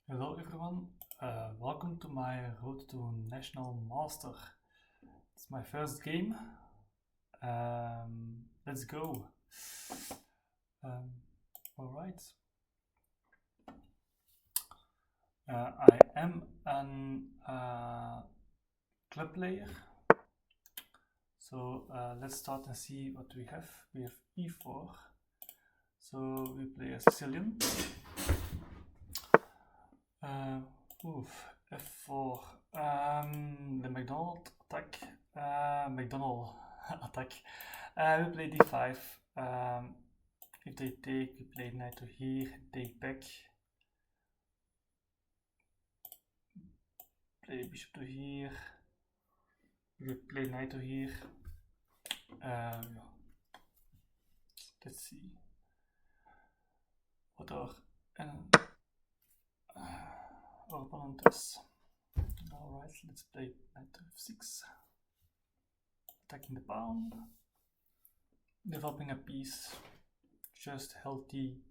Hello everyone, welcome to my road to National Master. It's my first game. Let's go. Alright. I am an club player. So let's start and see what we have. We have e4. So we play a Sicilian. F4. The McDonald attack. McDonald attack. We play d5. If they take, we play knight to here, take back. Play bishop to here. We play knight to here. Let's see. What our opponent does. Alright, let's play knight to f6. Attacking the pawn. Developing a piece. Just healthy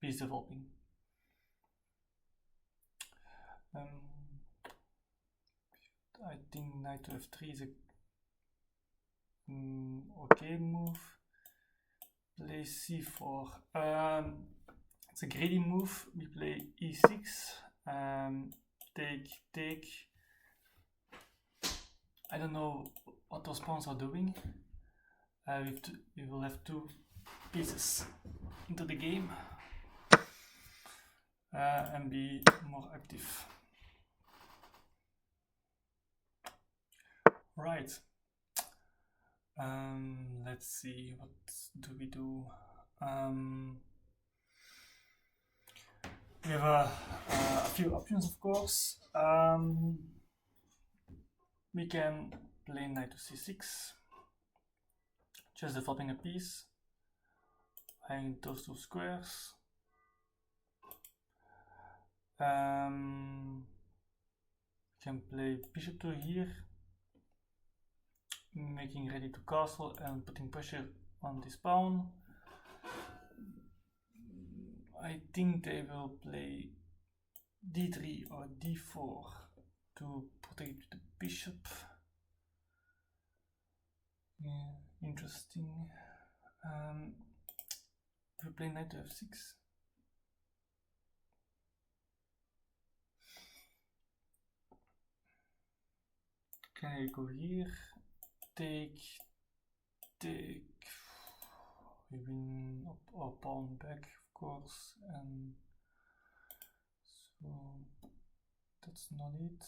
piece developing. I think knight to f3 is a okay move. Play c4. It's a greedy move. We play e6. Take. I don't know what those pawns are doing. We will have two pieces into the game and be more active. Right. Let's see, what do we do? We have a few options, of course. We can play knight to c6, just developing a piece, hanging those two squares. We can play bishop to here, making ready to castle and putting pressure on this pawn. I think they will play d3 or d4 to protect the bishop. Yeah, interesting. We play knight to f6. Can I go here? Take. We win up our pawn back, of course, and so that's not it.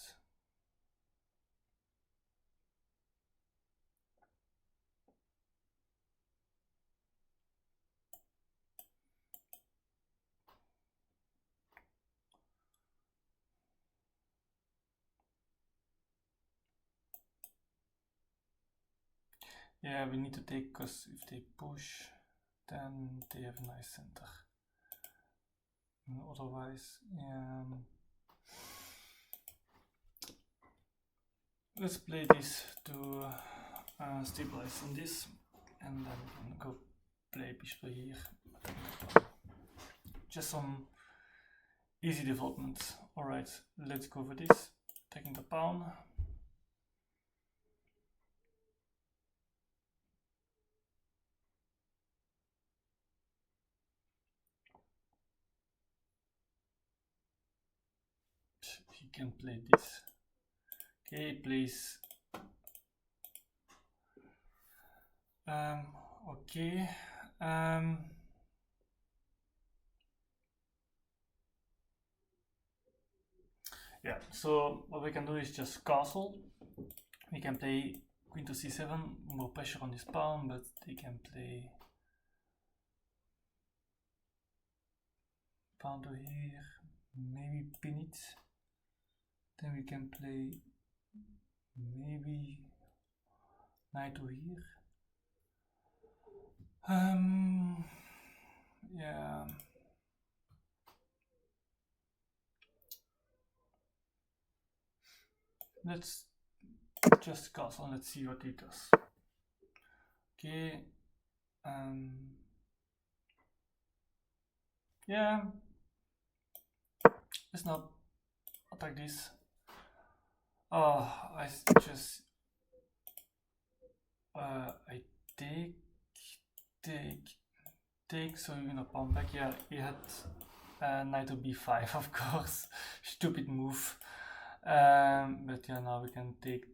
Yeah, we need to take, because if they push, then they have a nice center. Otherwise, let's play this to stabilize on this, and then we can go play bishop here. Just some easy development. Alright, let's go for this. Taking the pawn. He can play this. Okay, please. Okay. Yeah, so what we can do is just castle. We can play queen to c7, more pressure on this pawn, but they can play pawn to here, maybe pin it. Then we can play maybe knight to here. Yeah. Let's just castle and let's see what it does. Okay. Yeah, let's not attack this. Oh, I just I take, take, take. So you're gonna pawn back. Yeah, he had knight to b5, of course. Stupid move. But yeah, now we can take,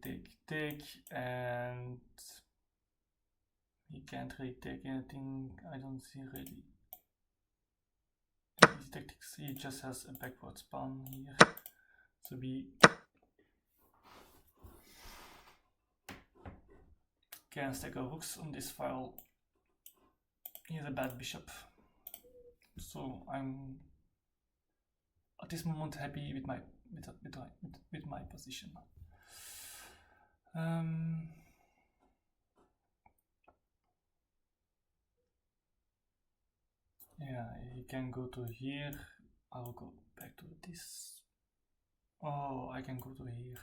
and he can't really take anything. I don't see really his tactics. He just has a backward pawn here. So we can stack our rooks on this file. He has a bad bishop. So I'm at this moment happy with my position. Yeah, he can go to here. I'll go back to this. Oh, I can go to here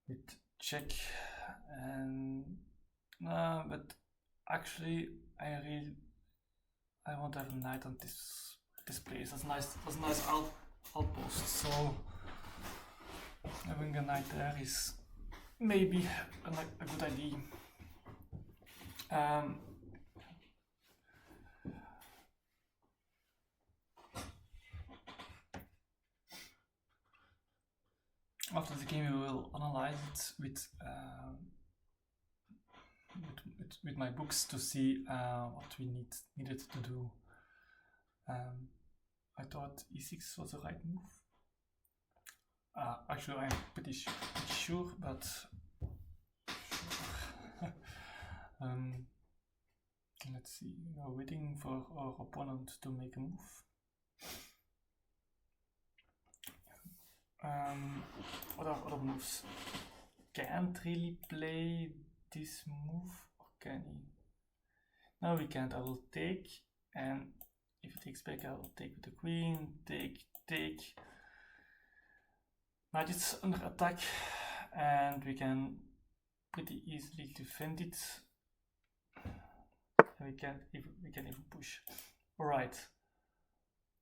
with check, and but actually I want to have a knight on this place. That's nice. That's a nice outpost. So having a knight there is maybe a good idea. After the game, we will analyze it with my books to see what we needed to do. I thought e6 was the right move. Actually, I'm pretty sure, but let's see. We are waiting for our opponent to make a move. What are other moves? Can't really play this move, or can he? No, we can't. I will take, and if he takes back, I will take with the queen. Take. Knight is under attack, and we can pretty easily defend it. And we can even push. All right.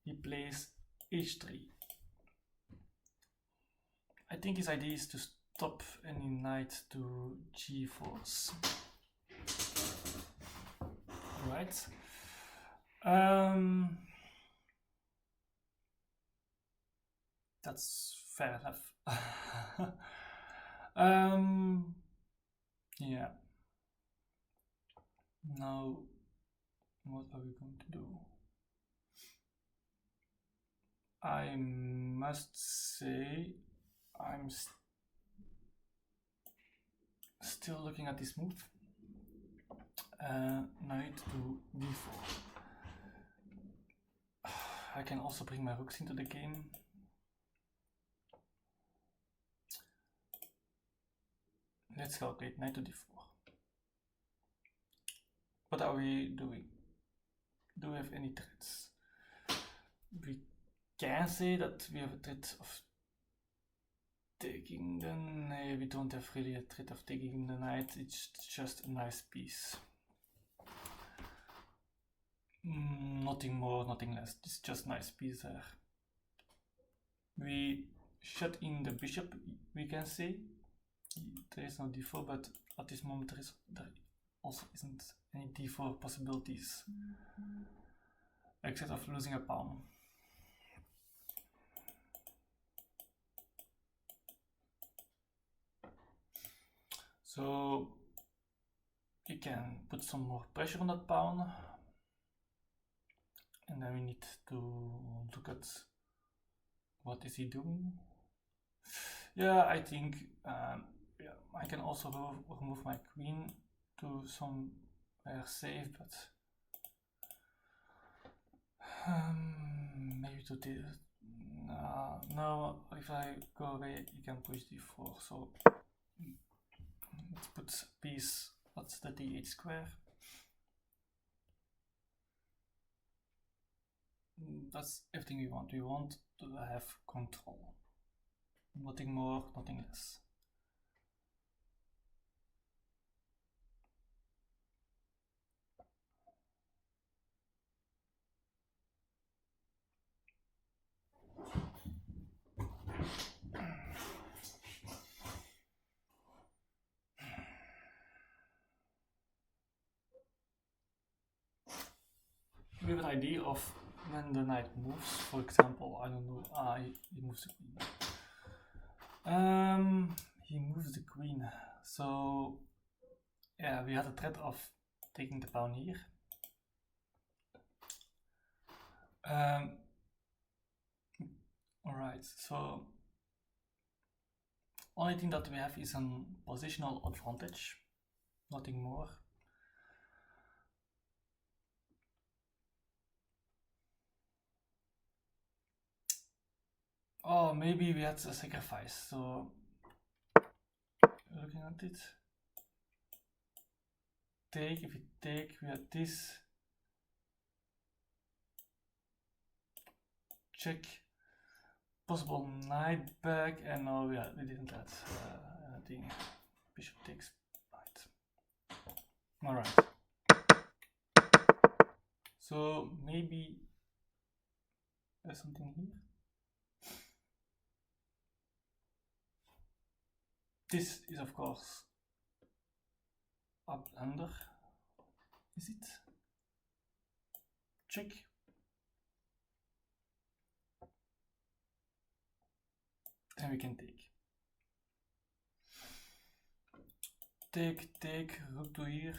He plays h3. I think his idea is to stop any knight to g4s. Right. That's fair enough. Yeah. Now, what are we going to do? I must say I'm still looking at this move. Knight to d4. I can also bring my rooks into the game. Let's calculate knight to d4. What are we doing? Do we have any threats? We can say that we have a threat of taking the knight. We don't have really a threat of taking the knight. It's just a nice piece. Nothing more, nothing less. It's just nice piece there. We shut in the bishop, we can say. There is no d4, but at this moment there also isn't any d4 possibilities, except of losing a pawn. So you can put some more pressure on that pawn, and then we need to look at what is he doing. Yeah, I think yeah, I can also remove my queen to somewhere safe, but maybe to this. No, if I go away, you can push d4. So let's put piece. What's the d8 square? That's everything we want. We want to have control. Nothing more, nothing less. idea of when the knight moves. For example, I don't know. He moves the queen. He moves the queen. So yeah, we had a threat of taking the pawn here. Alright, so only thing that we have is a positional advantage, nothing more. Oh, maybe we had a sacrifice, so looking at it. Take, if we take, we had this. Check. Possible knight back, and no, yeah, we didn't let anything. Bishop takes knight. Alright. So maybe there's something here. This is of course a blunder. Is it? Check. And we can take. Take, rook to here.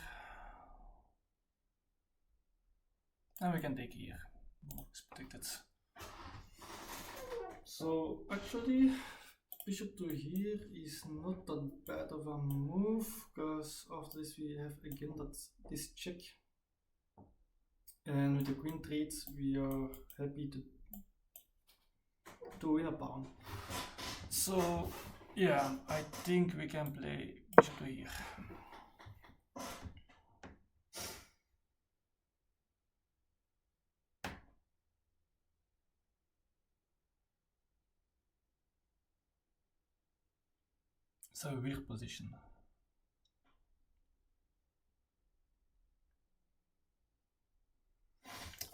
And we can take here. It's protected. So actually, bishop to here is not that bad of a move, because after this we have again this check. And with the queen trades we are happy to win a pawn. So yeah, I think we can play bishop to here. It's a weird position.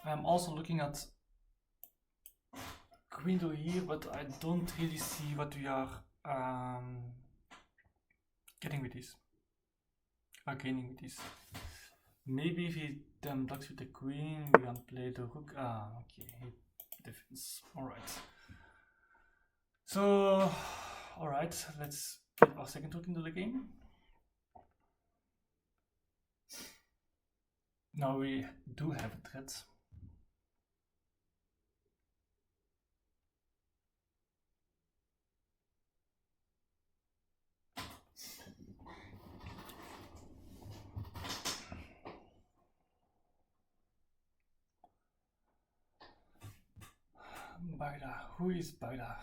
I'm also looking at queen to here, but I don't really see what we are getting with this. Or gaining with this. Maybe if he then blocks with the queen, we can play the rook. Okay, defense. Alright. So, alright, let's get our second rook into the game. Now we do have a threat. Bagda, who is Bagda?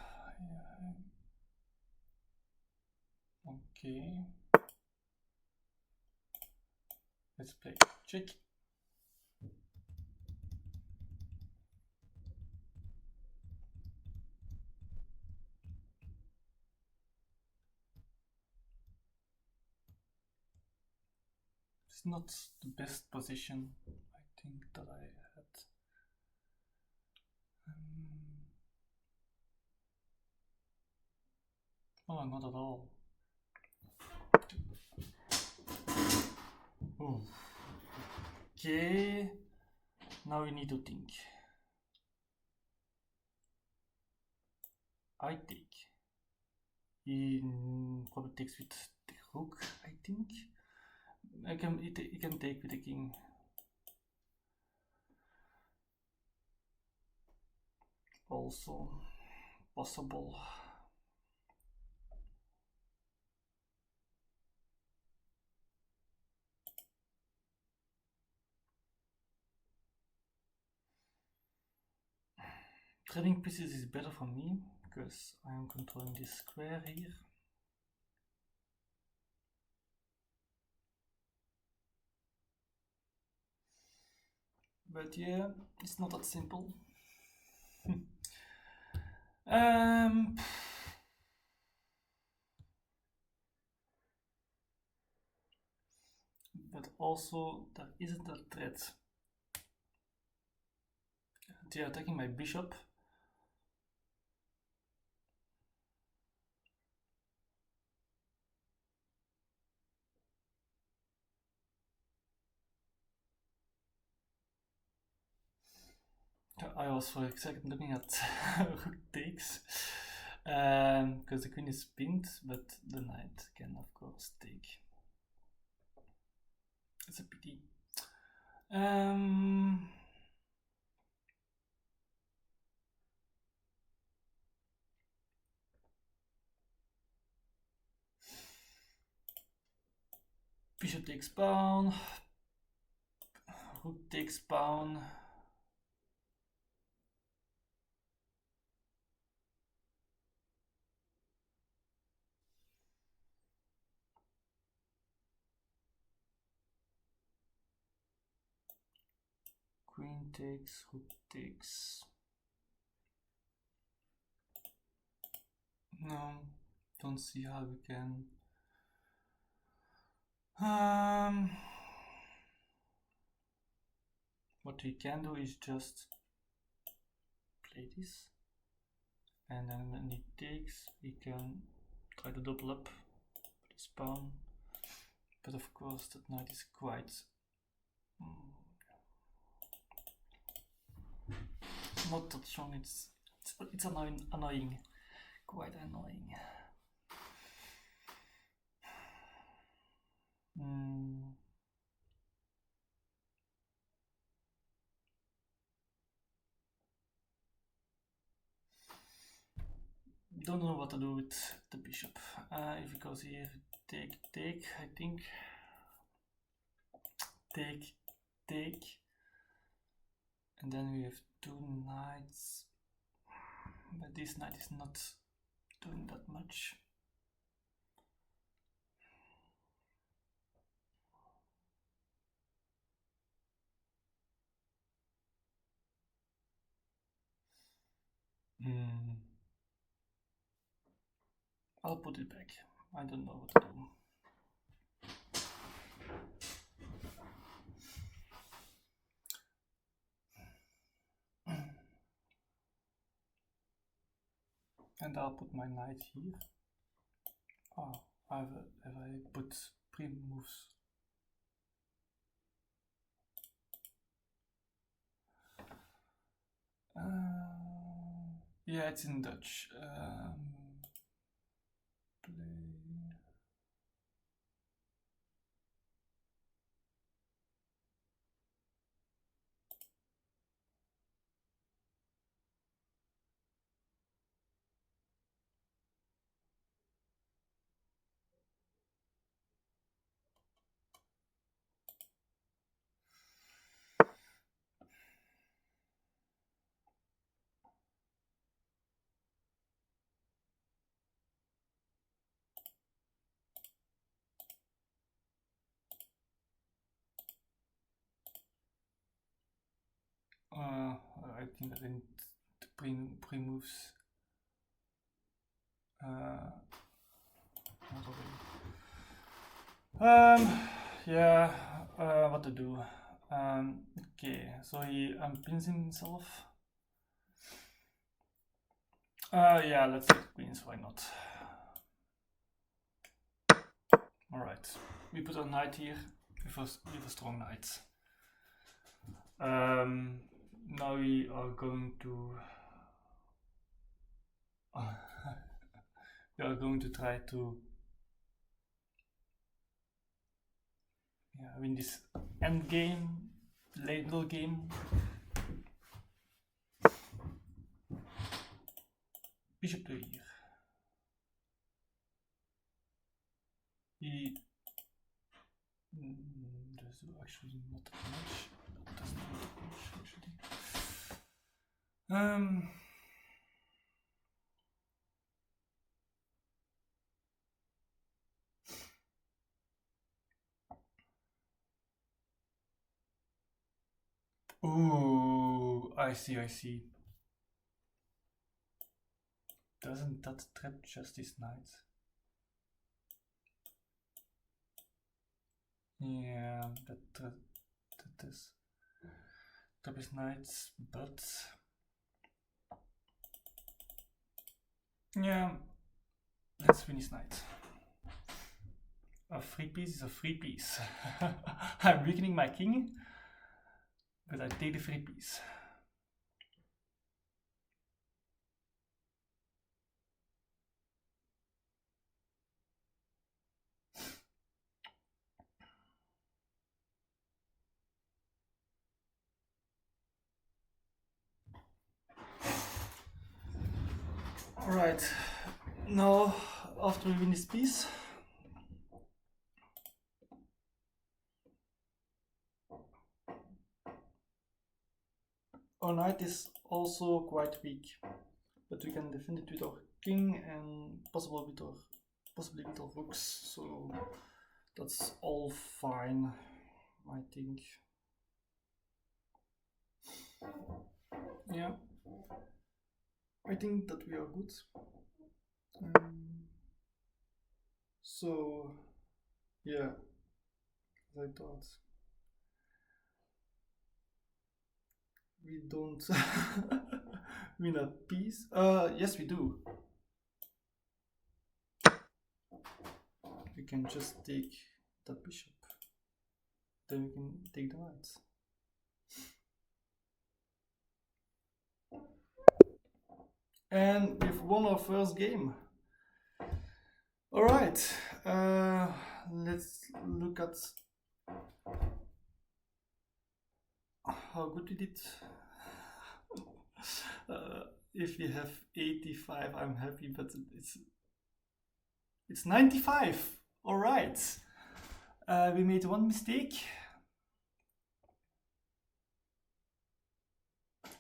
Okay. Let's play check. It's not the best position, I think, that I had. Oh, not at all. Ooh. Okay, now we need to think. I take. He probably takes with the rook, I think. He can take with the king. Also possible. Trading pieces is better for me because I am controlling this square here. But yeah, it's not that simple. But also there isn't a threat. They are attacking my bishop. I was for a second looking at rook takes, because the queen is pinned, but the knight can of course take. It's a pity. Bishop takes pawn, rook takes pawn. Queen takes, rook takes. No, don't see how we can. What we can do is just play this, and then when he takes, we can try to double up this pawn. But of course, that knight is quite not that strong. It's annoying, quite annoying. Don't know what to do with the bishop. If it goes here, take, I think. Take. And then we have two knights. But this knight is not doing that much. I'll put it back. I don't know what to do. And I'll put my knight here. Oh, have I put pre-moves? Yeah, it's in Dutch. Play. I think that in the pre-moves. Not already. Yeah, what to do? Okay, so he unpins himself. Yeah, let's take queens, why not? Alright, we put a knight here with a strong knight. Now we are going to try to win this end game, late middle game. Bishop to here. He does actually not that much. Doesn't do that much actually. Ooh, I see. Doesn't that trap just this knight? Yeah, that is trap his knights, but yeah, let's win his knight. A free piece is a free piece. I'm weakening my king, but I take the free piece. Alright, now after we win this piece, our knight is also quite weak, but we can defend it with our king and possibly with our rooks, so that's all fine, I think. Yeah, I think that we are good. So, yeah, as I thought, we don't win a piece. Yes, we do. We can just take the bishop. Then we can take the knight. And we've won our first game. Alright, let's look at how good we did. If we have 85, I'm happy, but it's 95. Alright, we made one mistake.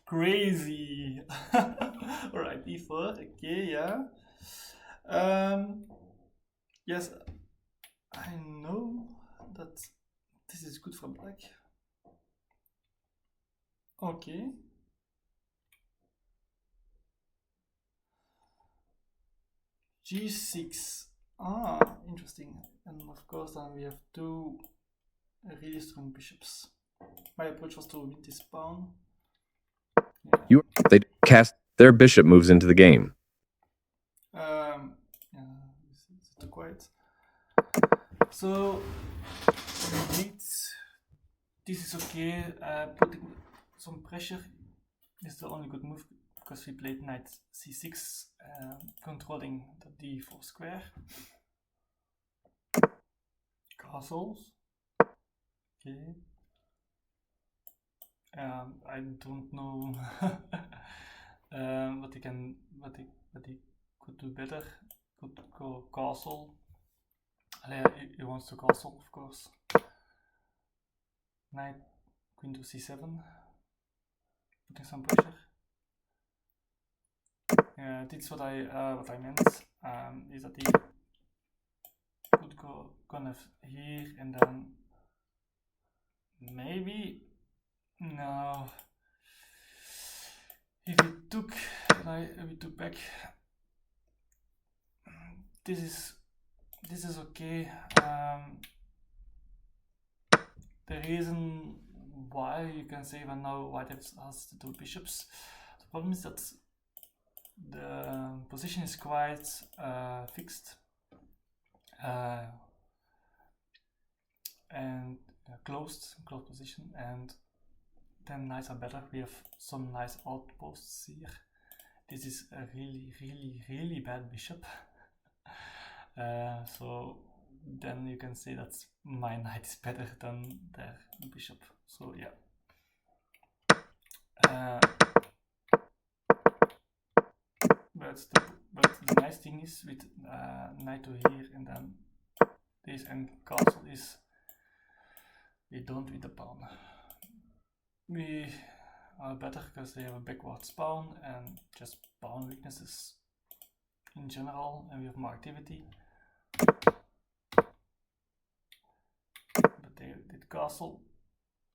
Crazy. Alright, e4, okay, yeah. Yes, I know that this is good for black. Okay. G6. Ah, interesting. And of course, then we have two really strong bishops. My approach was to win this pawn. Yeah. They cast their bishop moves into the game. Yeah, it's too quiet. So, this is okay. Putting some pressure is the only good move because we played knight c6, controlling the d4 square. Castles. Okay. I don't know what he could do better. Could go castle. He wants to castle, of course. Knight, queen to c7. Putting some pressure. Yeah, that's what I meant. Is that he could go kind of here and then maybe no. If we took back, this is okay. The reason why you can say that now white has the two bishops. The problem is that the position is quite fixed and closed position, and then knights are better. We have some nice outposts here. This is a really bad bishop. So then you can say that my knight is better than their bishop. So yeah. But the nice thing is with knight to here and then this and castle is we don't with the pawn. We are better because they have a backward pawn and just pawn weaknesses in general, and we have more activity. But they did castle.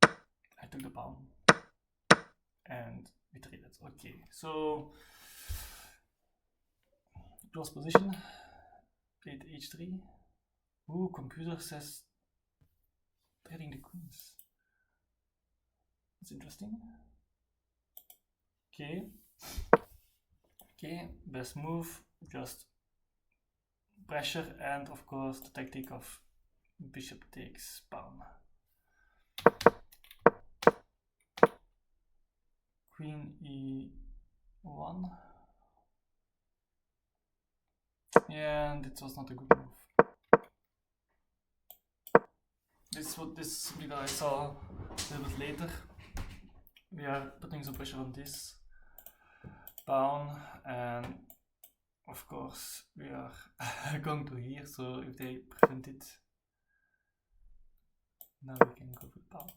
I took the pawn and we traded. Okay, so close position. Played h3. Ooh, computer says trading the queens. That's interesting. Okay, best move, just pressure, and of course the tactic of bishop takes pawn. Queen e1. Yeah, and it was not a good move. This is something that I saw a little bit later. We are putting some pressure on this pawn, and of course, we are going to here, so if they prevent it, now we can go for the pawn.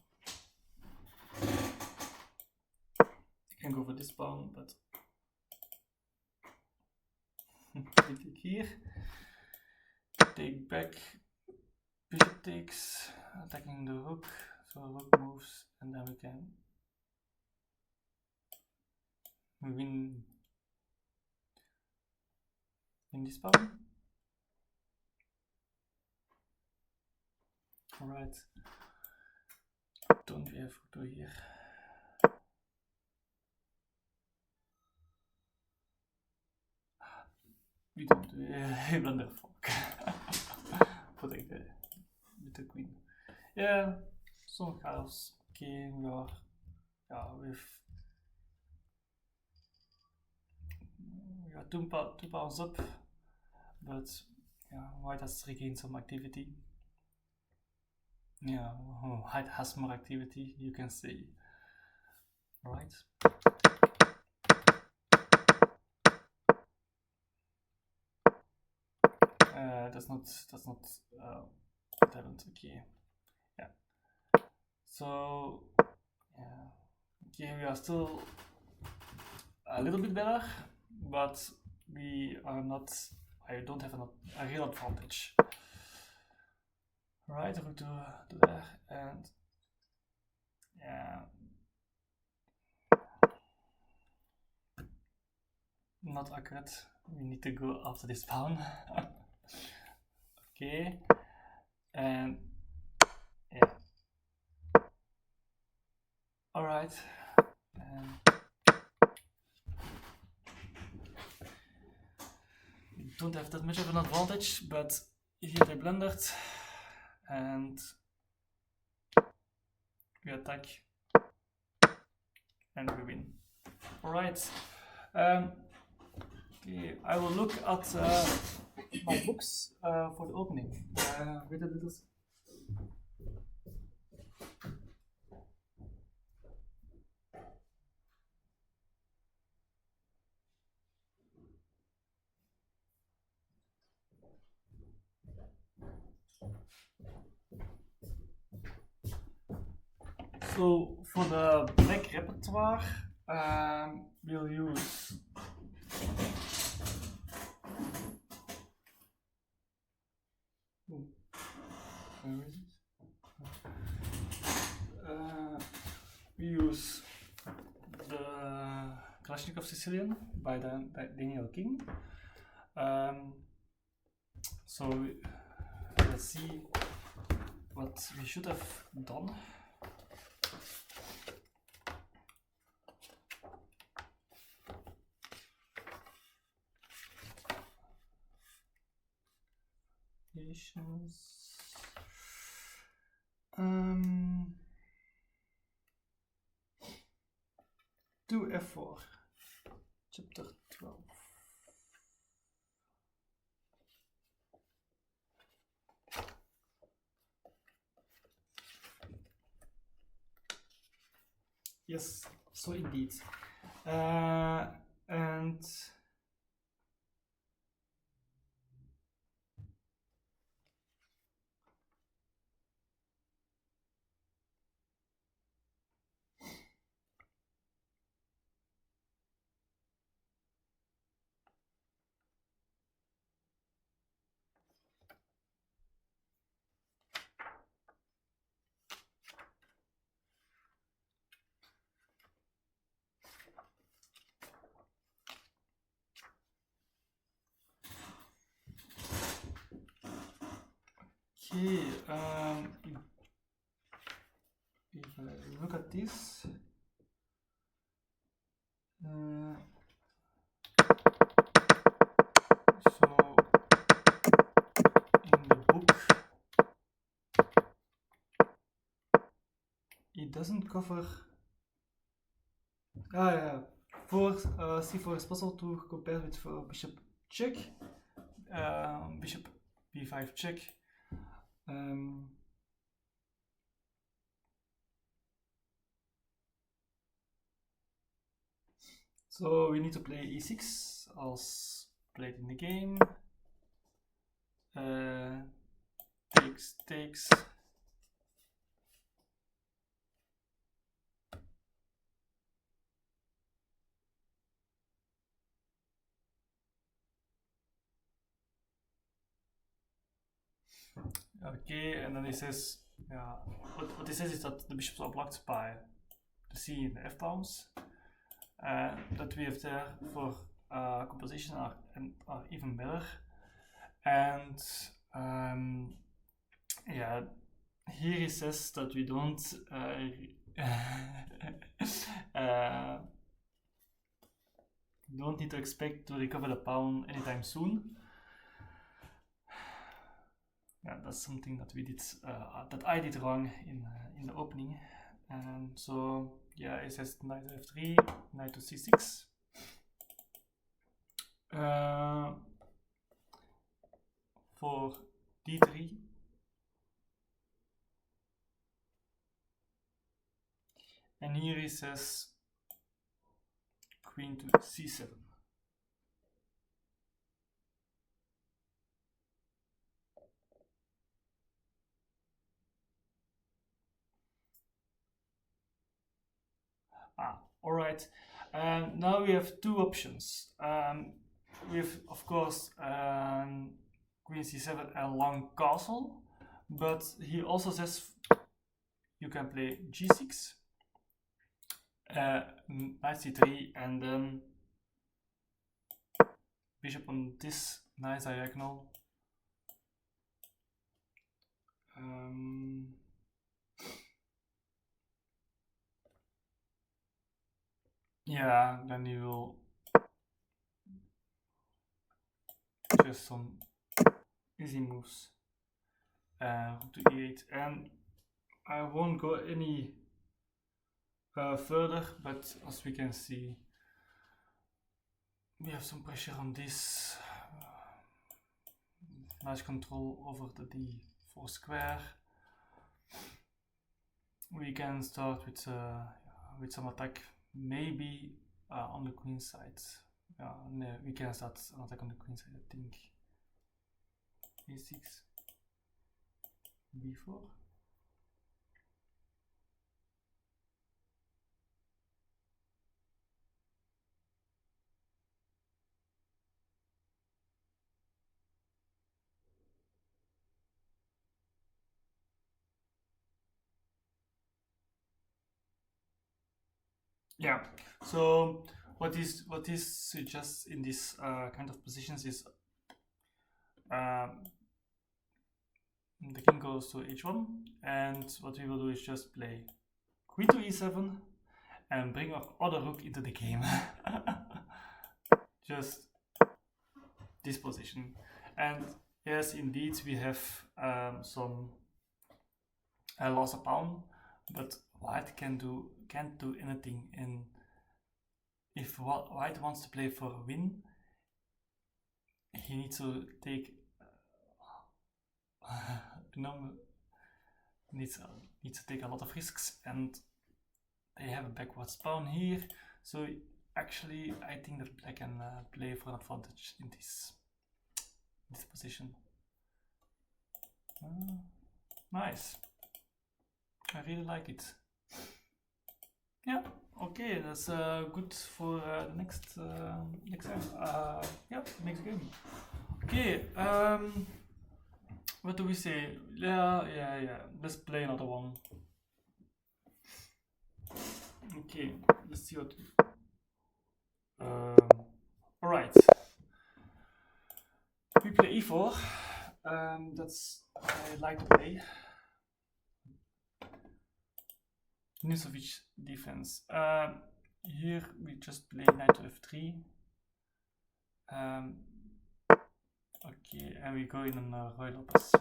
You can go for this pawn, but we take here, take back, bishop takes, attacking the rook, so rook moves, and then we can win this pawn. Alright, don't we have to here? We don't, we blunder fork. Protect with the queen. Yeah, some chaos. Okay, we are we are two pawns up, but yeah, white has regained some activity. Yeah, white has more activity, you can say. Right. That's not what happened. Okay. Yeah. So yeah. Okay, we are still a little bit better, but we are not. I don't have a real advantage. Right, I will do that, and yeah, not accurate. We need to go after this pawn. Okay, and yeah. All right. We don't have that much of an advantage, but here they blundered, and we attack, and we win. All right. Okay, I will look at my books for the opening. Wait a little. So for the black repertoire, we'll use where is it? We use the Kalashnikov Sicilian by Daniel King. So let's see what we should have done. To F4, chapter 12. Yes, so indeed. And okay, if I look at this, so in the book it doesn't cover. Yeah, for c4 is possible to compare with for bishop check, bishop b5 check. So we need to play e6 als played in the game. Takes. Okay, and then he says, yeah, what he says is that the bishops are blocked by the C and the F pawns that we have there for composition are even better. And yeah, here he says that we don't don't need to expect to recover the pawn anytime soon. Yeah, that's something that we did, that I did wrong in the opening. So yeah, it says knight to f3, knight to c6. For d3. And here he says queen to c7. All right. Now we have two options. We have, of course, queen c7 and long castle, but he also says you can play g6, knight c3, and then bishop on this nice diagonal. Yeah, then you will just some easy moves. Rook to e8, and I won't go any further, but as we can see, we have some pressure on this. Nice control over the d4 square. We can start with some attack, maybe on the queen side. No, we can start an attack on the queen side, I think. a6, b4. Yeah, so what is suggests in this kind of positions is the king goes to h1, and what we will do is just play queen to e7 and bring our other rook into the game. Just this position. And yes, indeed, we have some lost a pawn, but white can't do anything. And if white wants to play for a win, he needs to take needs to take a lot of risks, and they have a backwards pawn here. So actually, I think that black can play for an advantage in this position. Nice. I really like it. Yeah. Okay, that's good for the next time. Yeah, next game. Okay. What do we say? Yeah. Let's play another one. Okay. Let's see what. All right. We play e4. That's I like to play. Nusovic defense. Here we just play knight to f3. Okay, and we go in on Roy Lopez.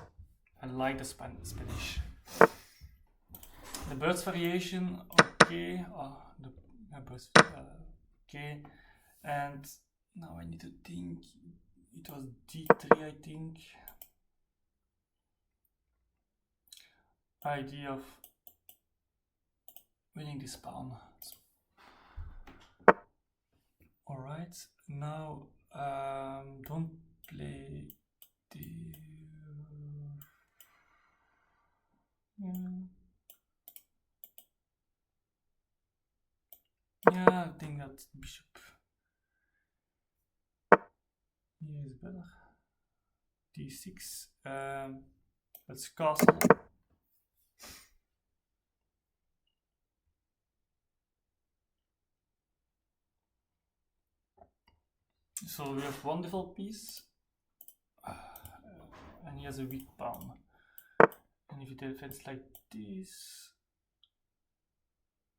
I like the Spanish. The birds variation, okay. The birds, okay. And now I need to think. It was d3, I think. Idea of winning this pawn. Alright, now Don't play the. Yeah, I think that bishop here is better. D6. Let's castle. So we have one default piece, and he has a weak pawn. And if you defend like this,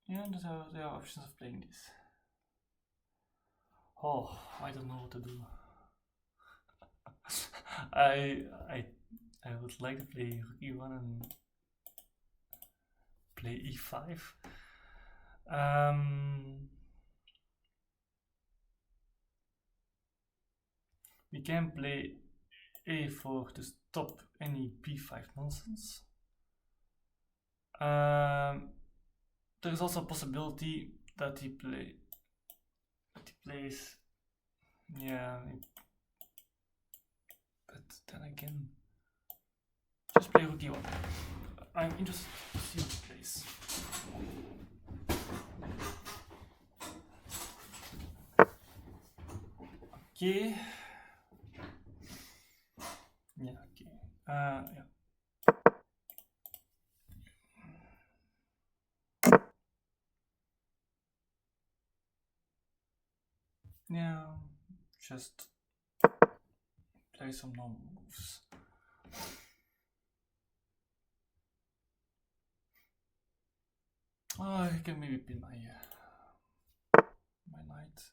yeah, there are options of playing this. Oh, I don't know what to do. I would like to play rook e1 and play e5. We can play a4 to stop any b5 nonsense. There is also a possibility that he plays, yeah, but then again, just play rook e1. I'm interested to see what he plays. Okay. Yeah, okay. Yeah. Yeah, just play some normal moves. Oh, I can maybe pin my knight.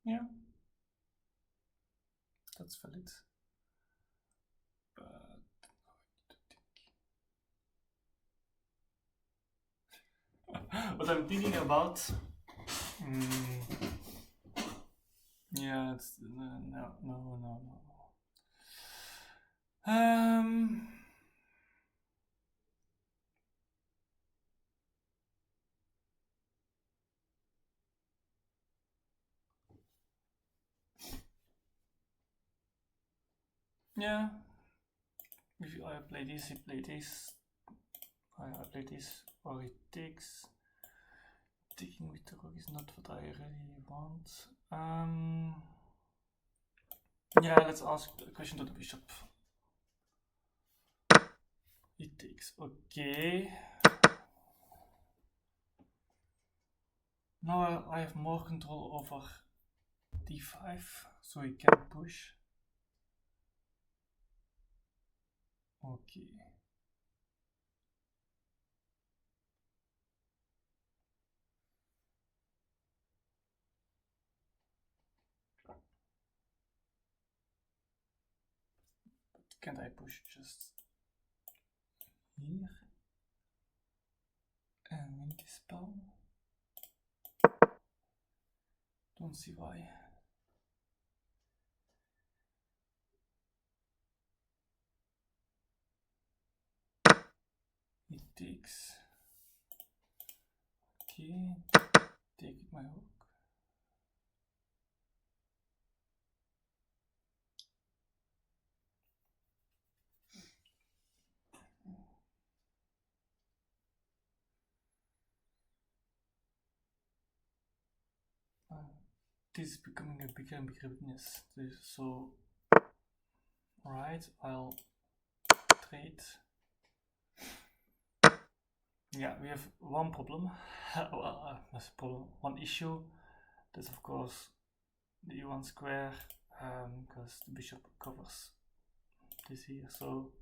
Yeah, that's valid. But what I'm thinking about, yeah, it's no. Yeah. If I play this, he play this. I play this, or he takes. Taking with the rook is not what I really want. Yeah, let's ask a question to the bishop. He takes. Okay. Now I have more control over d5, so he can push. Okay. But can't I push just here and win this pawn? Don't see why. He takes. Okay, take my rook. This is becoming a bigger and bigger weakness. So, right, I'll trade. Yeah, we have one problem. That's a problem. One issue. That's of course the e1 square, because the bishop covers this here. So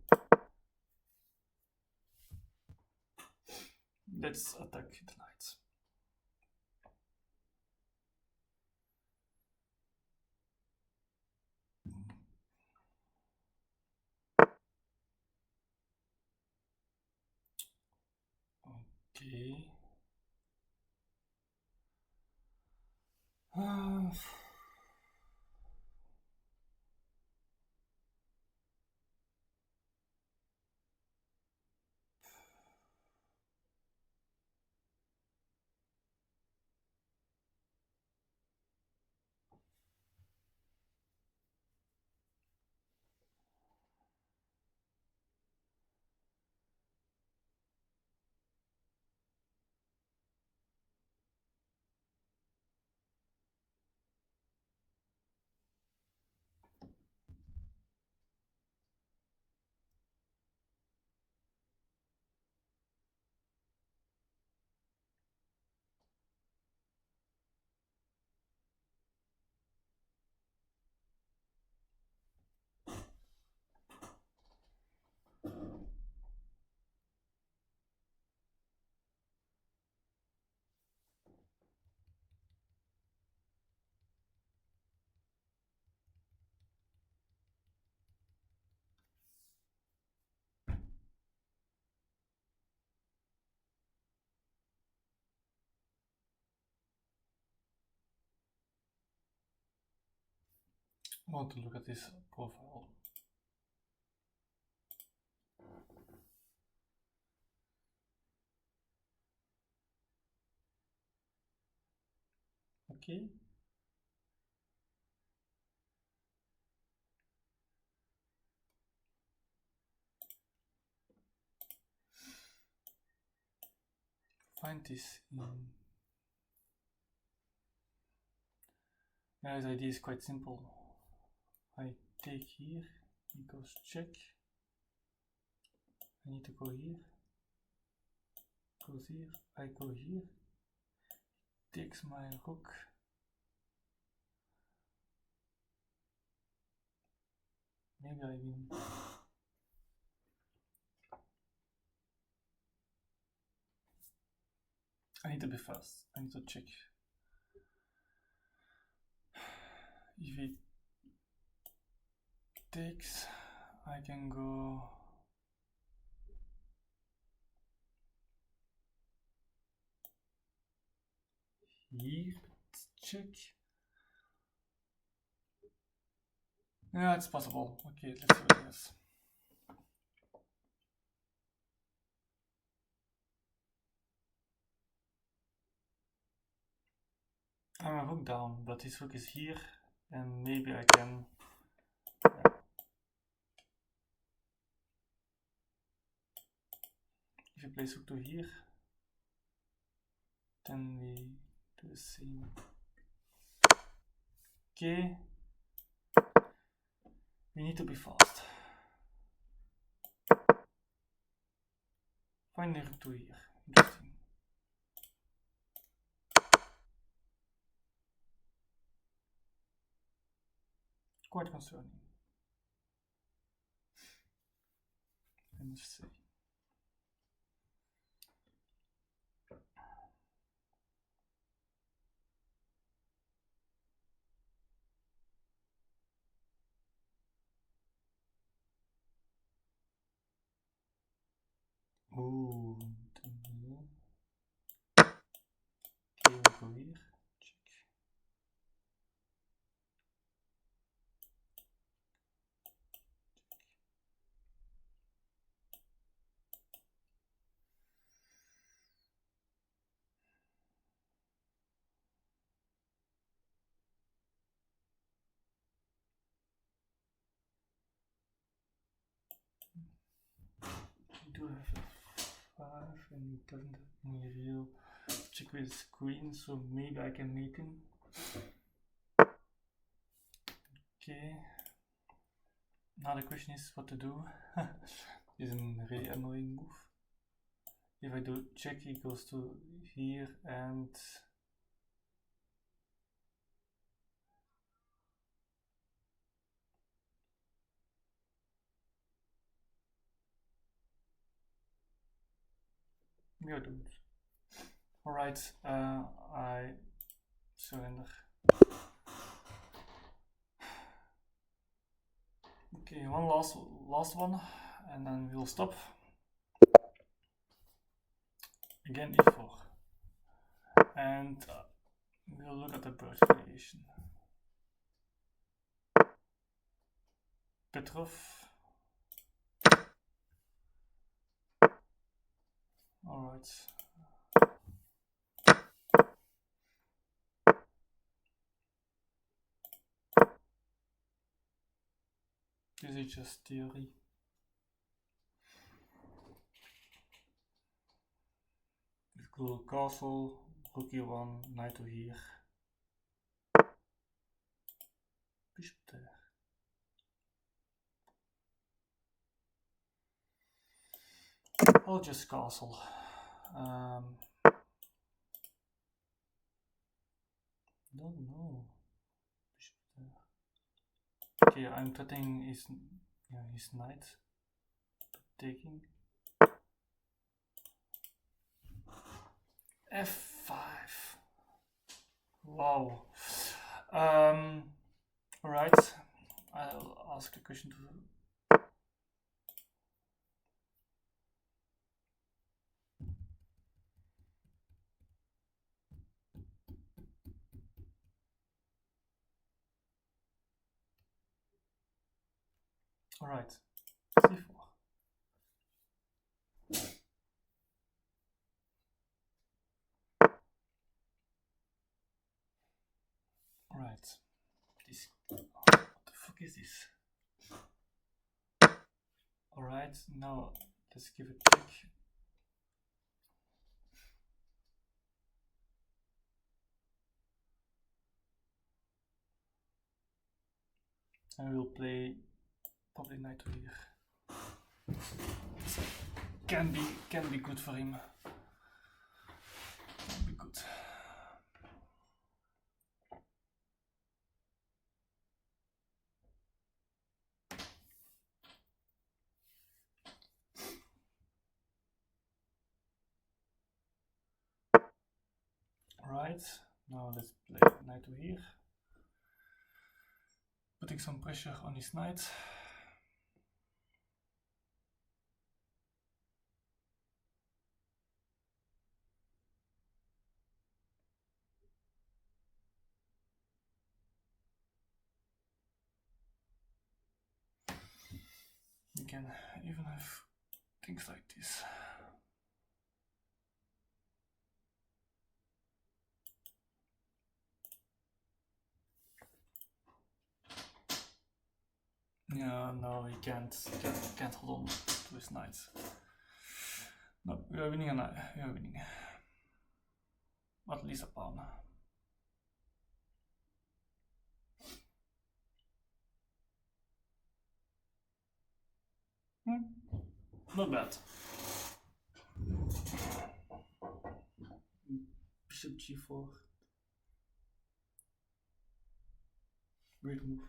let's attack the knights. Okay. want to look at this profile. Okay. Find this in. Guys, idea is quite simple. I take here, equals check. I need to go here. Goes here. I go here. Takes my rook. Maybe I win. I need to be fast. I need to check. If it takes, I can go here. Let's check. Yeah, it's possible. Okay, let's do this. I'm a rook down, but this rook is here, and maybe I can. Yeah. If you place rook to here, then we do the same. Okay. We need to be fast. Find the rook to here. Interesting. Quite concerning, I must say. Ooh. Okay, we'll go here. Check. We do have a 5 and it doesn't have any real check with his queen, so maybe I can mate him. Okay. Now the question is what to do. This is a really annoying move. If I do check, he goes to here and we are doomed. Alright, I surrender. Okay, one last one, and then we'll stop. Again e4, and we'll look at the bird variation. Petrov. Alright. This is just theory. Go castle, rook e1, knight to here. Bishop there. I'll just castle. Don't know. Bishop there. Okay, I'm threatening his knight. Taking. F5. Wow. Alright. I'll ask a question to. Alright, c4. Alright, this. What the fuck is this? Alright, now let's give it a check. And we'll play probably knight to here. Can be good for him. Can be good. Alright, now let's play knight to here. Putting some pressure on his knight. You can even have things like this. Yeah, no, he can't hold on to his knight. No, we are winning a knight. We are winning. At least a pawn. Not bad. Bishop g4. Great move.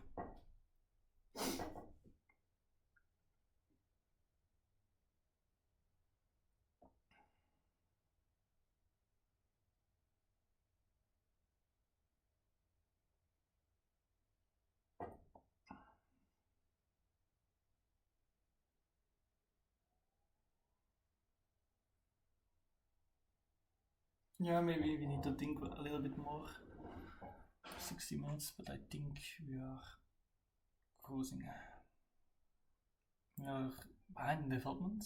Yeah, maybe we need to think a little bit more. 60 minutes, but I think we are cruising. We are behind development,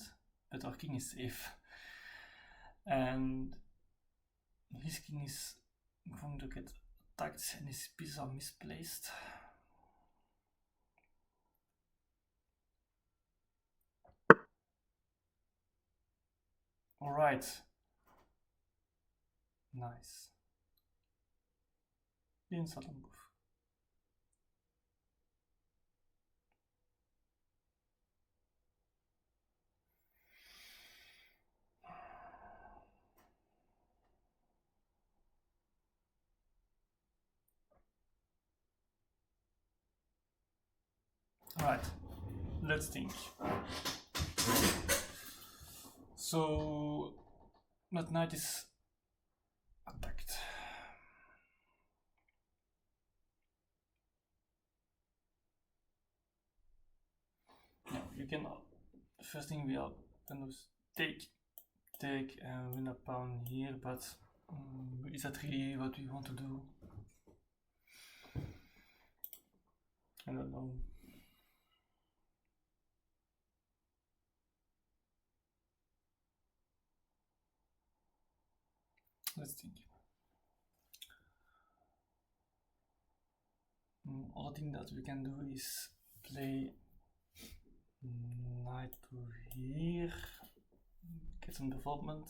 but our king is safe. And his king is going to get attacked and his pieces are misplaced. Alright. Nice. Bien subtle move. Alright, let's think. So that knight is attacked. Now you can, first thing we are going to take and win a pawn here, but is that really what we want to do? I don't know. Let's think. Other thing that we can do is play knight to here, get some development,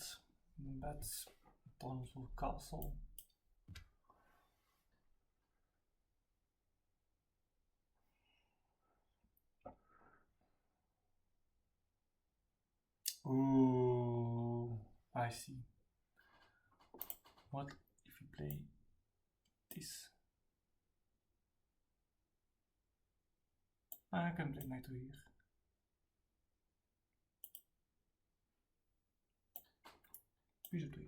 but pawn to castle. Ooh, I see. What if we play this? I can play knight to here. Bishop to here.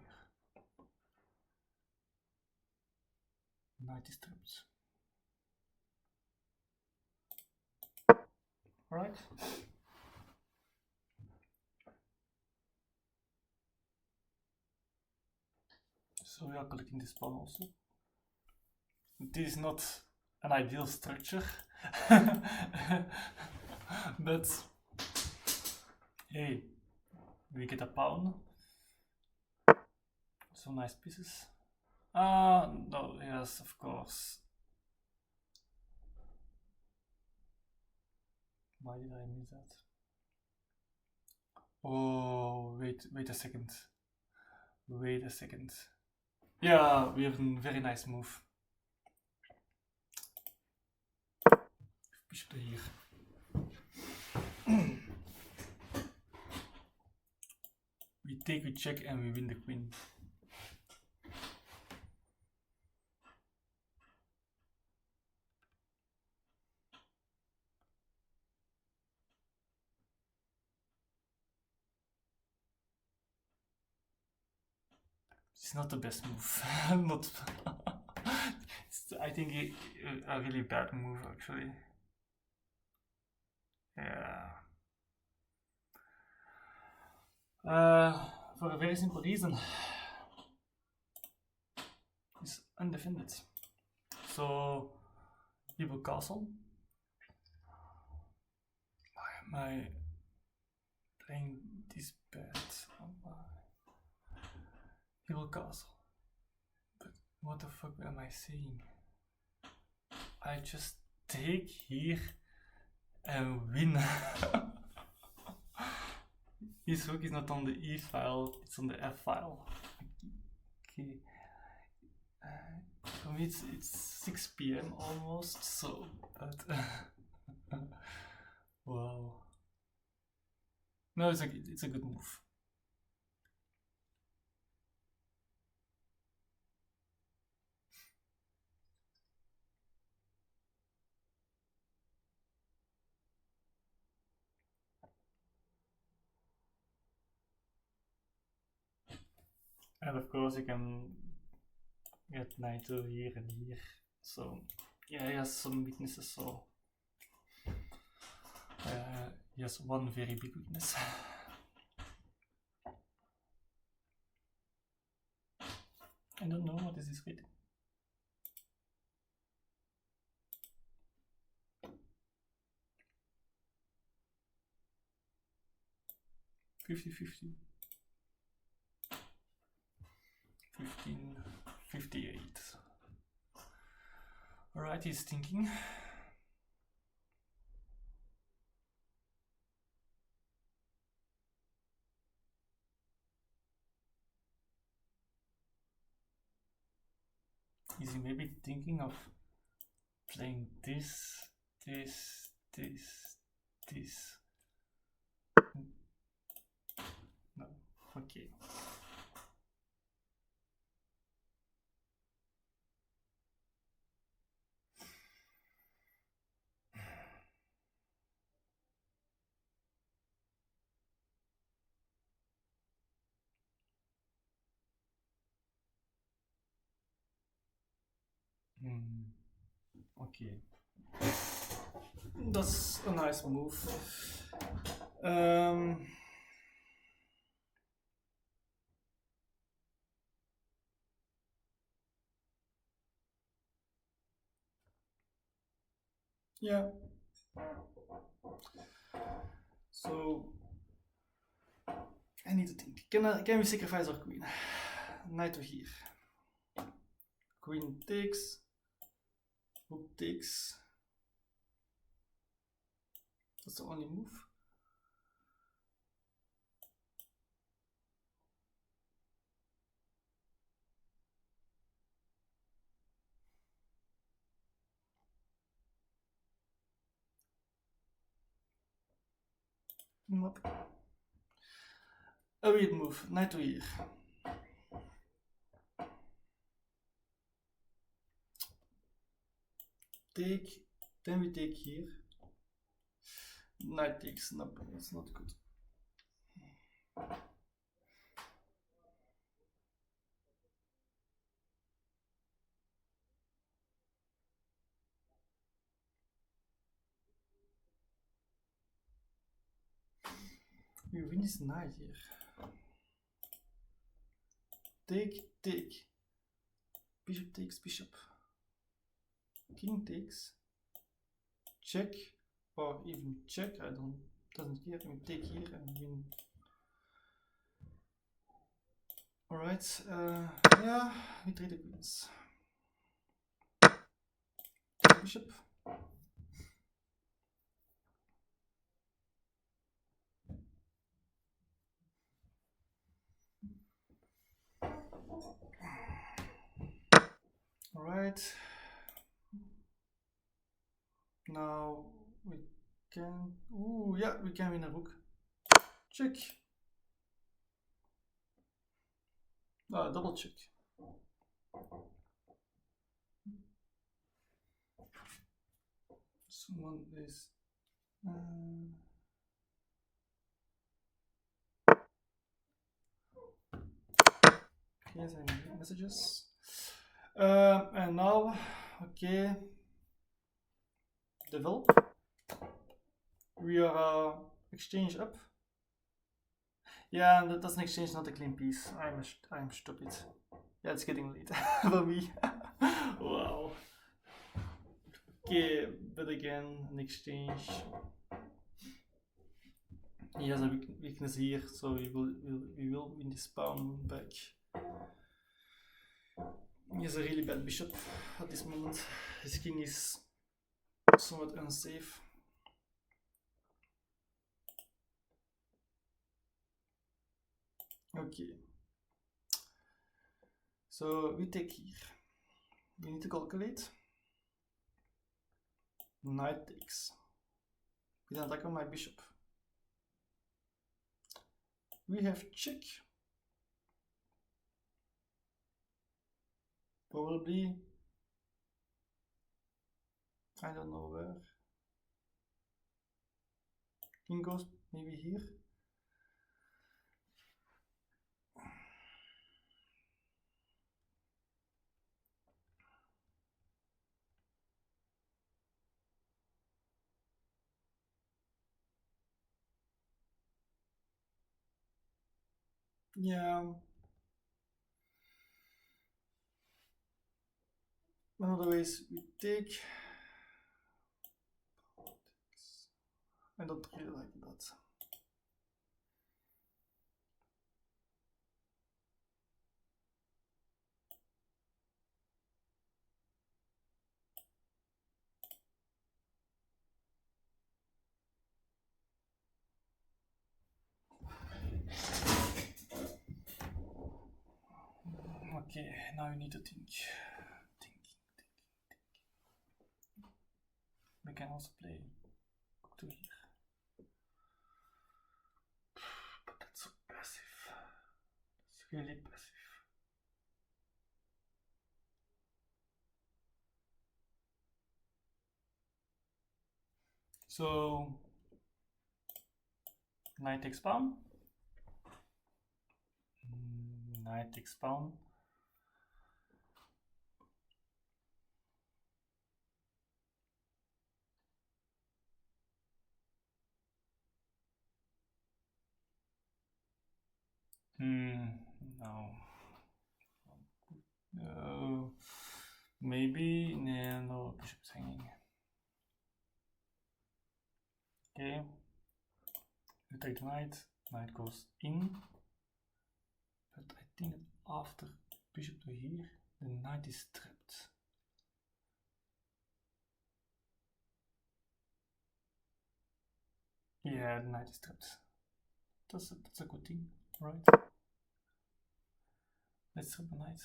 Knight is trapped. Alright. So we are collecting this pawn also. This is not an ideal structure. But hey, we get a pawn. Some nice pieces. No, yes, of course. Why did I miss that? Oh, wait a second. Wait a second. Yeah, we have a very nice move. Bishop to here. We take, we check, and we win the queen. It's not the best move. Not. It's, I think a really bad move actually. Yeah. For a very simple reason. It's undefended. So, people castle. Why am I playing this bad? People castle. But what the fuck am I saying? I just take here and win. His rook is not on the E file, it's on the F file. Okay. For me it's 6 PM almost, so but wow. No, it's a good move. And of course you can get knight to here and here. So yeah, he has some weaknesses, so he has one very big weakness. I don't know what is this with. $50-50. 15.58. Alright, he's thinking. Is he maybe thinking of playing this? No, okay. Okay. That's a nice move. Yeah. So I need to think. Can we sacrifice our queen? Knight to here. Queen takes. Rook takes. That's the only move. Nope. A weird move. Knight to here. Take. Then we take here. Knight takes. Nope, that's not good. We win this knight here. Take. Bishop takes bishop. King takes. Check or even check. I doesn't care. We take here and win. All right. Yeah, we trade the queens. Bishop. All right. Now we can. Ooh, yeah, we can win a rook. Check. Double check. Someone is. Yes, I need messages. And now, okay, develop. We are exchange up. Yeah, that's an exchange, not a clean piece. I'm stupid. Yeah, it's getting late for me. Wow. Okay, but again, an exchange. He has a weakness here, so we will win this pawn back. He has a really bad bishop at this moment. His king is somewhat unsafe. Okay. So we take here. We need to calculate. Knight takes. With an attack on my bishop. We have check. Probably. I don't know where. King goes maybe here. Yeah. One of the ways we take. I don't really like that. Okay, now you need to think. We can also play to here. But that's so passive. It's really passive. So knight takes pawn. Knight takes pawn. No. Maybe no, bishop's hanging. Okay. You take the knight. Knight goes in. But I think that after bishop to here, the knight is trapped. Yeah, the knight is trapped. That's a good thing, right? Let's trap the knight.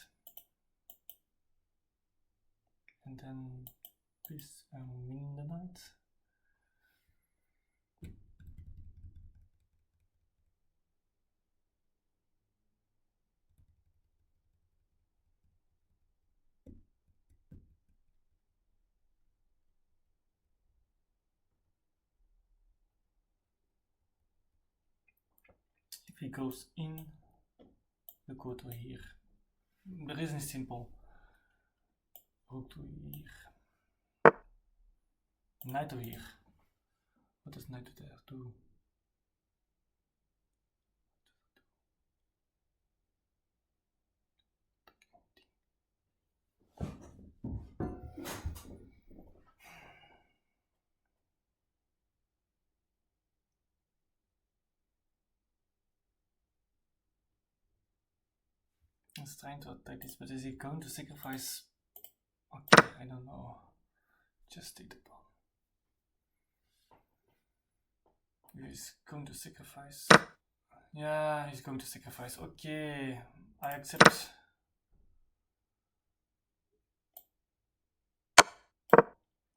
And then please win the knight. If he goes in, we go to here. The reason is simple. Rook to here. Knight to here. What does knight to there do? He's trying to attack this, but is he going to sacrifice? Okay, I don't know. Just take the pawn. He's going to sacrifice. Yeah, he's going to sacrifice. Okay, I accept.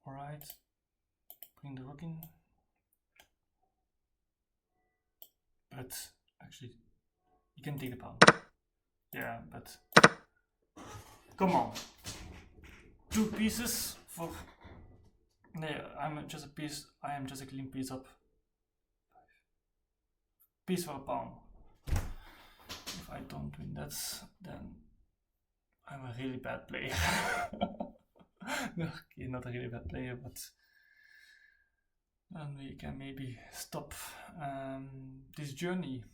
Alright. Bring the rook in. But actually, you can take the pawn. Yeah, but come on. 2 pieces for. No, I'm just a piece. I am just a clean piece up. Piece for a pawn. If I don't win that, then I'm a really bad player. Okay, not a really bad player, but then we can maybe stop this journey.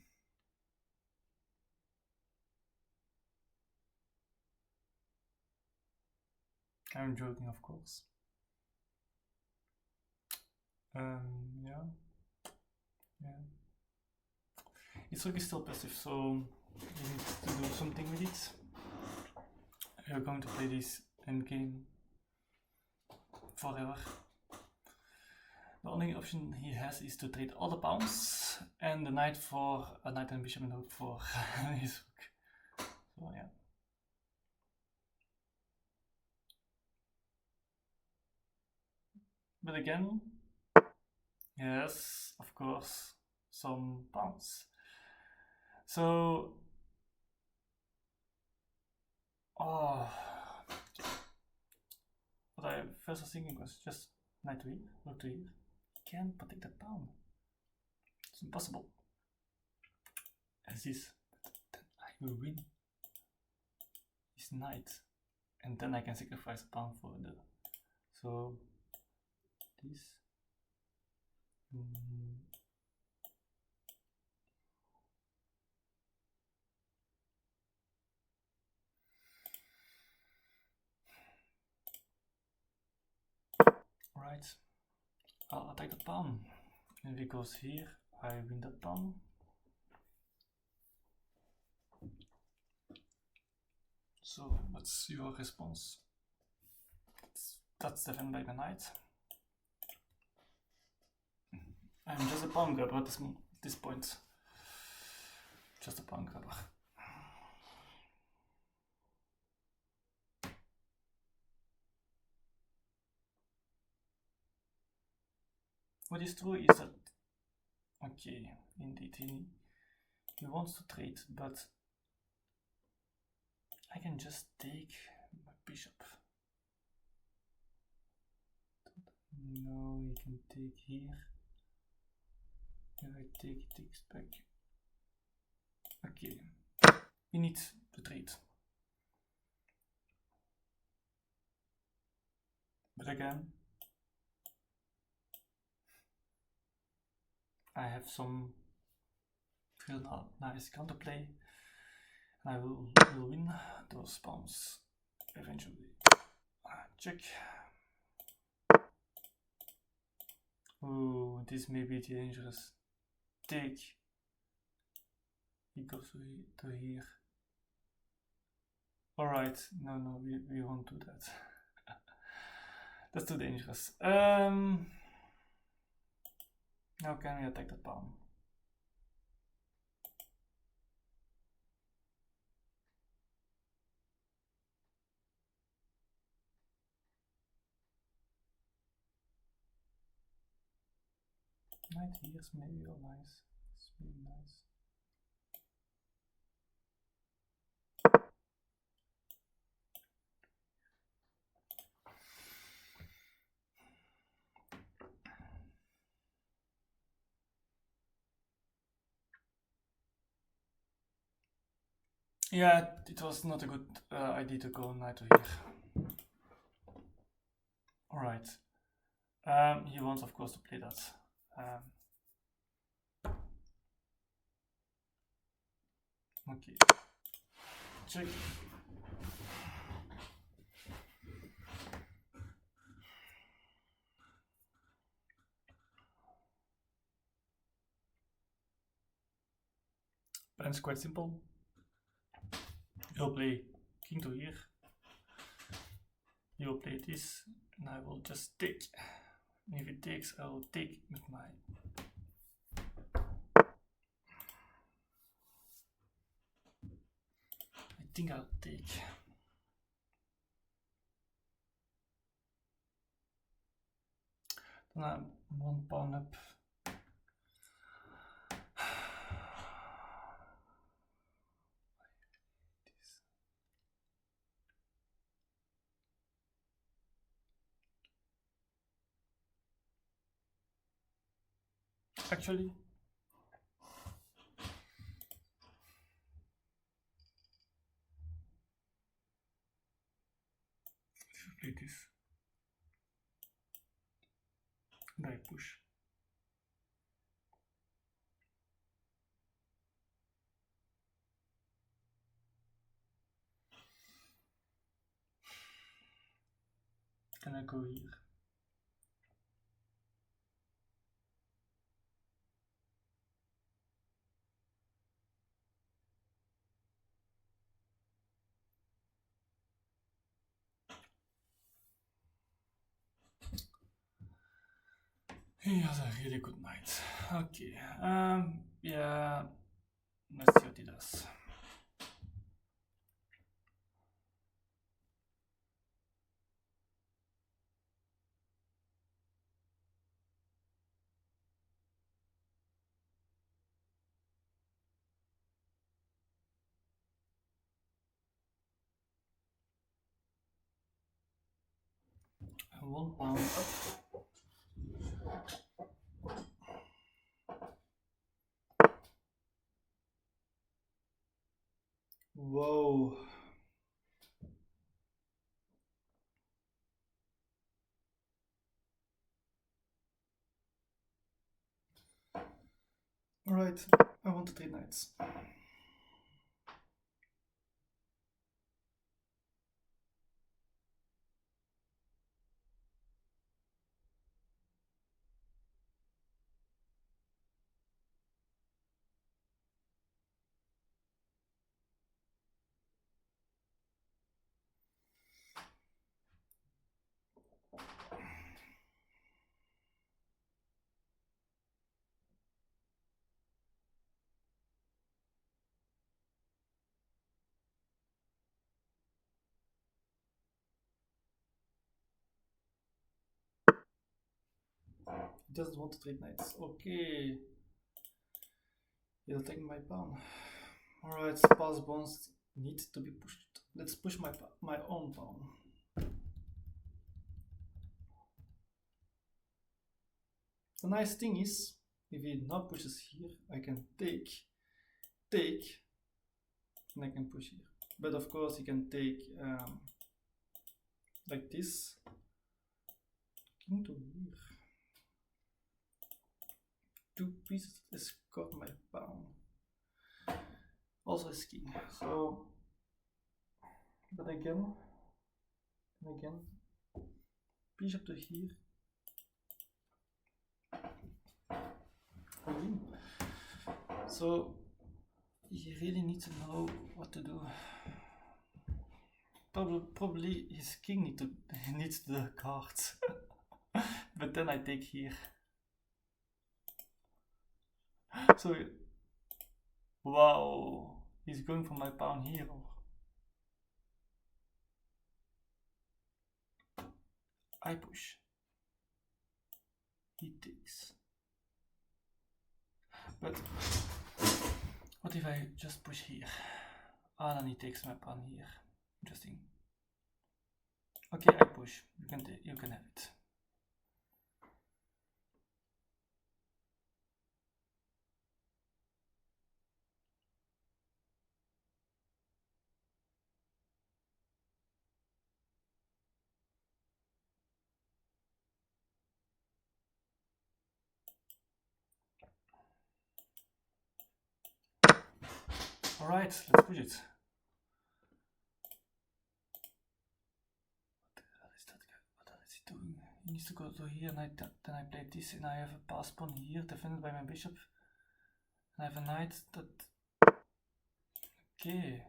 I'm joking, of course. Yeah. Its rook is still passive, so you need to do something with it. You're going to play this endgame forever. The only option he has is to trade all the pawns and the knight for a knight and bishop and rook for his rook. So yeah. But again, yes, of course, some pawns. So, what I first was thinking was just knight to here, rook to here. Can't protect that pawn. It's impossible. As this, then I will win this knight, and then I can sacrifice a pawn for the. So this. Right, I'll attack the pawn. And if it goes here, I win that pawn. So what's your response? That's defended by the knight. I'm just a pawn grabber at this point. Just a pawn grabber. What is true is that, okay, indeed, he wants to trade, but I can just take my bishop. No, he can take here. If I take, it takes back. Okay, we need to trade. But again, I have some real nice counterplay, and I will win those pawns eventually. Check. Oh, this may be dangerous. Take. He goes to here. Alright, no, we won't do that. That's too dangerous. How can we attack the pawn? Knight here is maybe all nice. It's really nice. Yeah, it was not a good idea to go knight to here. Alright. He wants, of course, to play that. Okay. Check. Plan is quite simple. He'll play king to here. He will play this, and I will just take. And if he takes, I will take with my. I think I'll take. Then I'm one pawn up. Actually, if you play this, and I push. Can I go here? He has a really good night. Okay, yeah, let's see what he does. One pawn up. Whoa. Alright, I want to trade knights. He doesn't want to trade knights. Okay. He'll take my pawn. Alright, pass bonds need to be pushed. Let's push my own pawn. The nice thing is, if he now pushes here, I can take, and I can push here. But of course, he can take like this. King to here. 2 pieces escort my pawn. Also his king. So, but again, bishop to here. So he really needs to know what to do. Probably his king needs the cards. But then I take here. So, wow, he's going for my pawn here. I push. He takes. But what if I just push here? Ah, then he takes my pawn here. Interesting. Okay, I push. You can have it. Alright, let's push it. What is he doing? He needs to go to here, and then I play this, and I have a pass pawn here, defended by my bishop. And I have a knight that... Okay.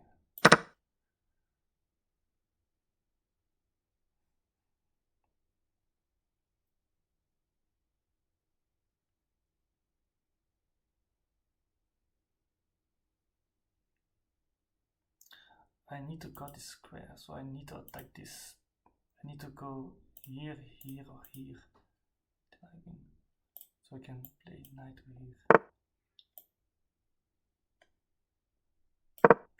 I need to cut this square, so I need to attack this. I need to go here, here, or here. So I can play knight to here.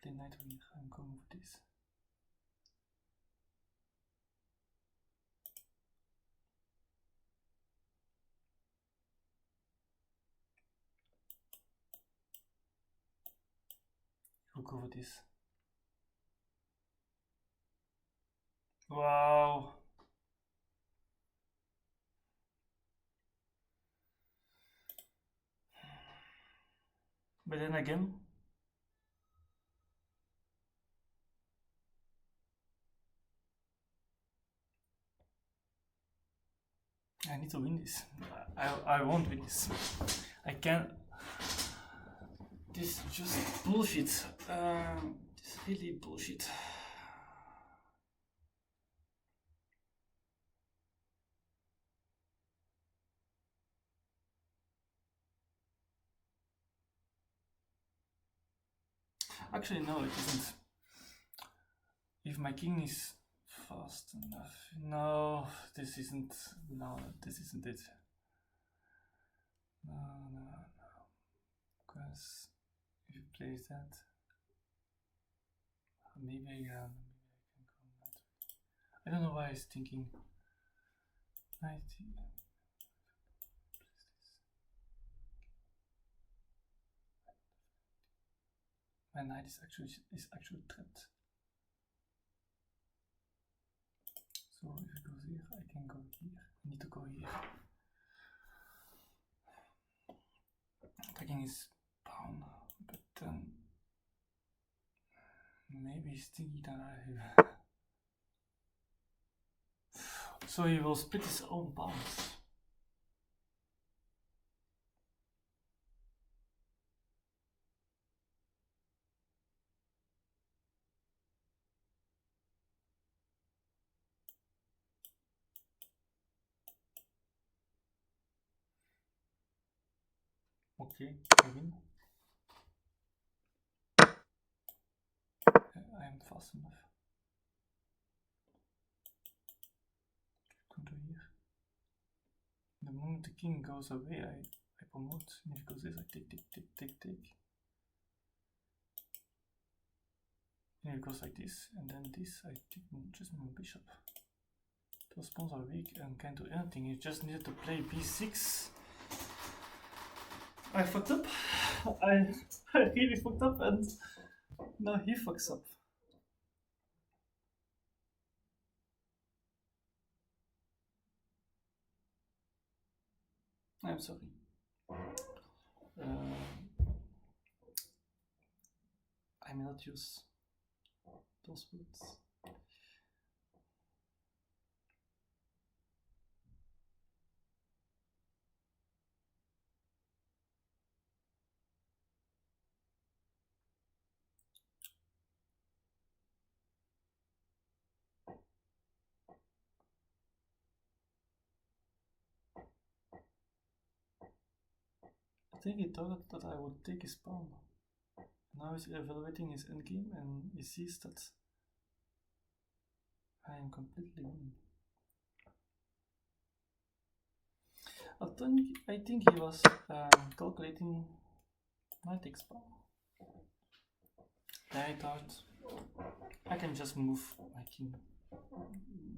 Play knight to here. I'm going for this. We'll go for this. Wow. But then again, I need to win this. I won't win this. I can't. This is just bullshit. This is really bullshit. Actually, no, it isn't. If my king is fast enough. No, this isn't. No, this isn't it. No. Because if you place that, maybe I can go that. I don't know why I was thinking. My knight is actually trapped. So if it goes here, I can go here. I need to go here. Attacking is pawn, but then maybe he's thinking that I have. So he will split his own pawns. Okay, I win. I am fast enough. Come to here. The moment the king goes away, I promote. And if it goes this, I take. And it goes like this, and then this, I take just my bishop. Those pawns are weak and can't do anything. You just needed to play b6. I fucked up. I really fucked up, and now he fucks up. I'm sorry. I may not use those words. I think he thought that I would take his pawn. Now he's evaluating his endgame and he sees that I am completely winning. I think he was calculating my takes pawn. I thought I can just move my king.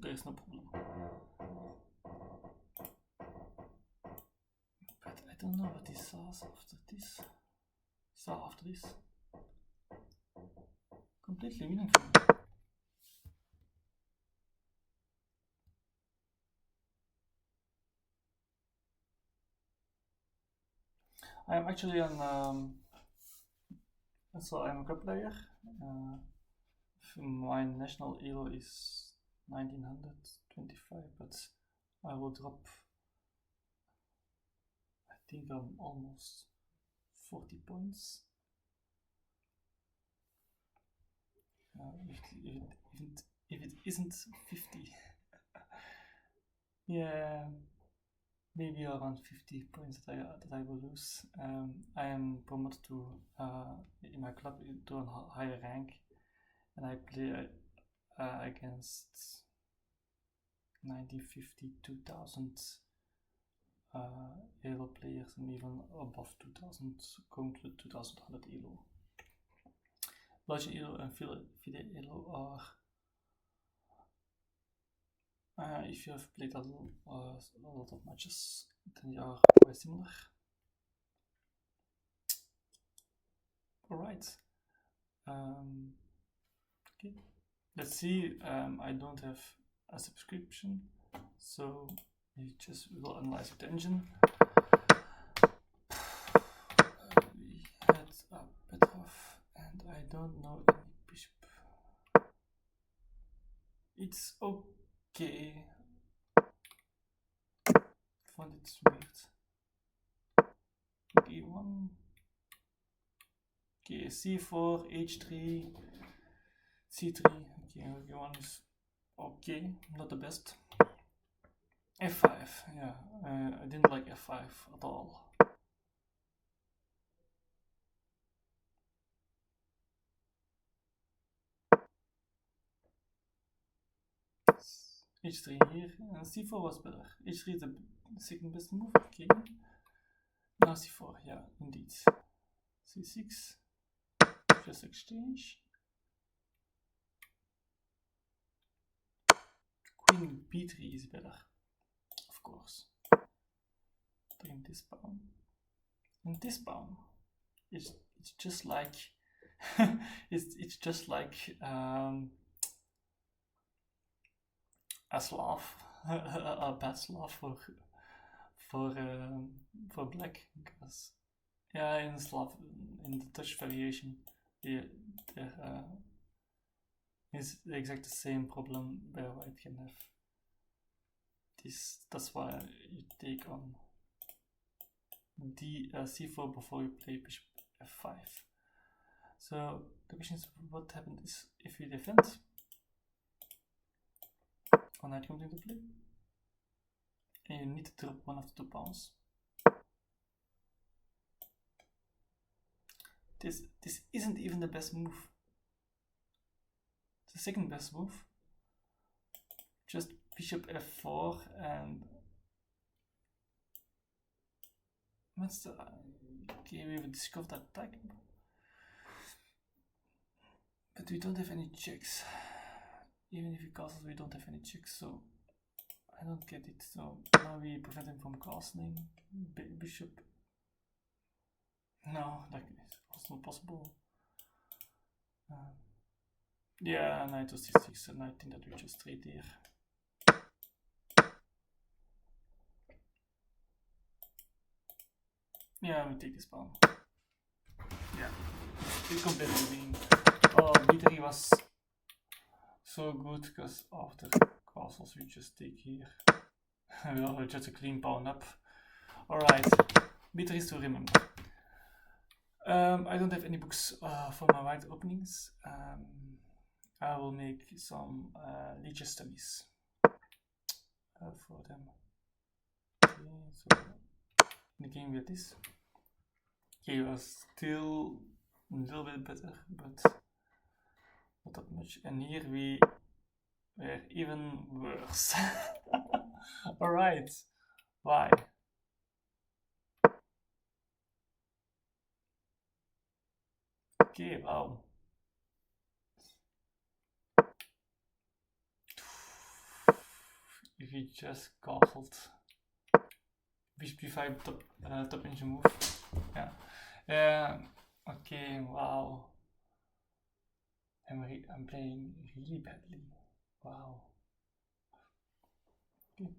There's no problem. But I don't know what he saw after this. Completely winning for me. I'm actually on. So I'm a cup player. My national elo is 1925, but I will drop. I think I'm almost 40 points. If it isn't 50, yeah, maybe around 50 points that I will lose. I am promoted to in my club to a higher rank, and I play against 1950, 2000 Elo players, and even above 2000, going to 2100 Elo. Belgian Elo and FIDE Elo are, if you have played a lot of matches, then they are quite similar. Alright. Okay. Let's see. I don't have a subscription, so we just will analyze with the engine. We had a Petrov, and I don't know any bishop. It's okay. I find it's weird. E1. Okay, C4, H3, C3. Okay, E1 is okay, not the best. F5, yeah, I didn't like F5 at all. H3 here, and C4 was better. H3 is the second best move, okay. Now C4, yeah, indeed. C6, just exchange. Queen B3 is better, of course. Bring this pawn. And this pawn, it's just like it's just like a Slav, a bad Slav for black, because yeah, in Slav, in the Dutch variation, there is the exact same problem where white can have this. That's why you take on c4 before you play bishop f5. So the question is, what happens if you defend? One knight comes into play, and you need to drop one of the 2 pawns. This isn't even the best move. It's the second best move. Just bishop f4 and what's the okay, we have discovered attack, but we don't have any checks. Even if he castles, we don't have any checks, so I don't get it. So now we prevent him from castling. Bishop. No, that is also not possible. Yeah, knight to c6, and I think that we just trade here. Yeah, we take this pawn. Yeah, we completely win. Oh, b3 was so good, because after castles we just take here. Well, just a clean pawn up. Alright, b3 is to remember. I don't have any books for my white openings. I will make some leisure studies for them. Okay, so in the game we had this. Okay, was still a little bit better, but not that much. And here we were even worse. Alright, why? Okay, wow. If he just castled bishop b5 top engine move. Yeah. Okay, wow. I'm playing really badly. Wow. Okay.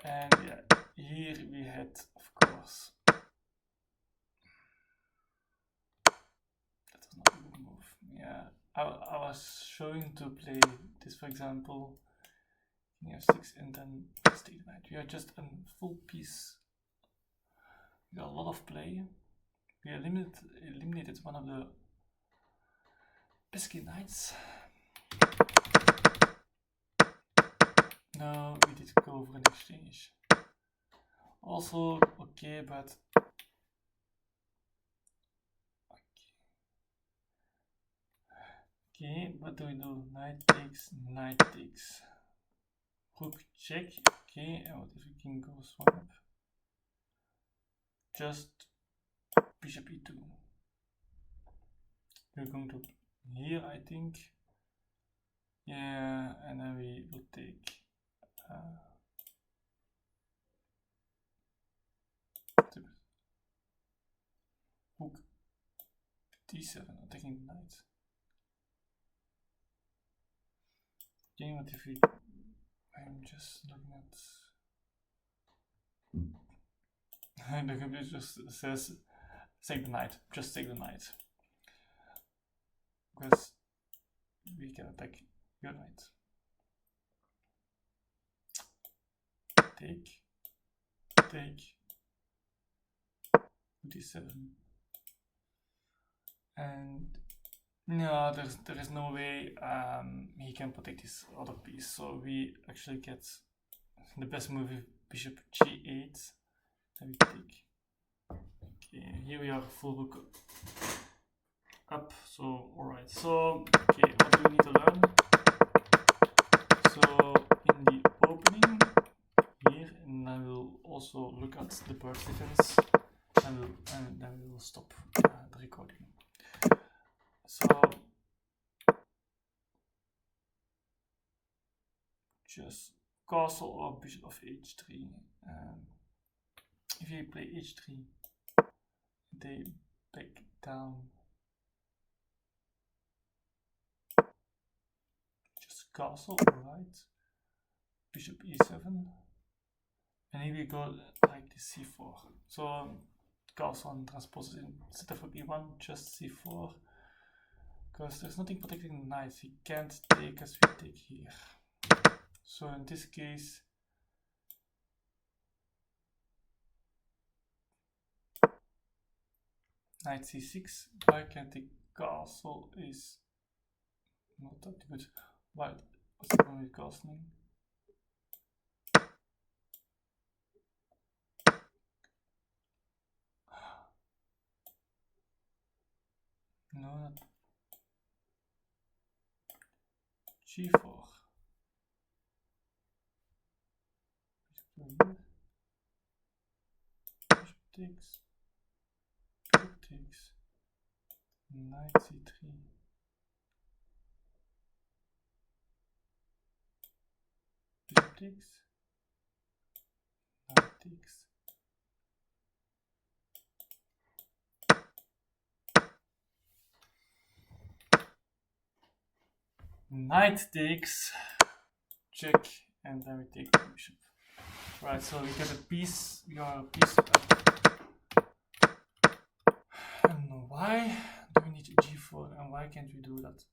And yeah, here we had, of course, that was not a good move. Yeah, I was showing to play this, for example, king f6 and then take the knight. We are just a full piece. We got a lot of play. We eliminated one of the pesky knights. No, we did go for an exchange. Also, okay, but Okay, what do we do? Knight takes. Rook check. Okay, and what if we can go swap? Just bishop e2. We're going to here, I think. Yeah, and then we will take rook d7, attacking the knight. Okay, what if we... I'm just looking at... the computer just says take the knight, just take the knight. Because we can attack your knight. Take d7, and no, there is no way he can protect his other piece. So we actually get the best move with bishop g8. Then we take. Okay, here we have full rook up. So alright. So okay, what do we need to learn? So in the opening here, and I will also look at the bird defense, and then we will stop the recording. So just castle or bishop of h3. If you play h3, they back down. Just castle, right? Bishop e7, and here we go like the c4. So castle and transpose instead of e1, just c4, because there's nothing protecting the knight. He can't take as we take here. So in this case, knight c6. Why can't the castle is not that good. Why? What's the problem with castling? No, not g4. Bishop takes. Rook takes. Knight c3. Bishop takes. Knight takes. Knight takes. Check, and then we take the bishop. Right, so we get a piece. We are a piece. And why do we need g4, and why can't we do that?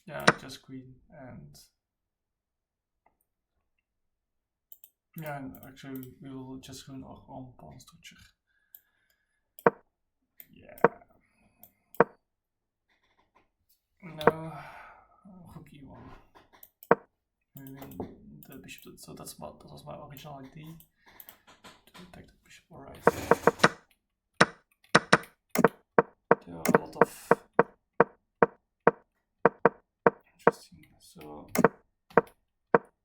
Yeah, just queen, and yeah, and actually we will just ruin our own pawn structure. Yeah. No, rook e1. We win the bishop, so that was my original idea, to attack the bishop. Alright. There are a lot of interesting. So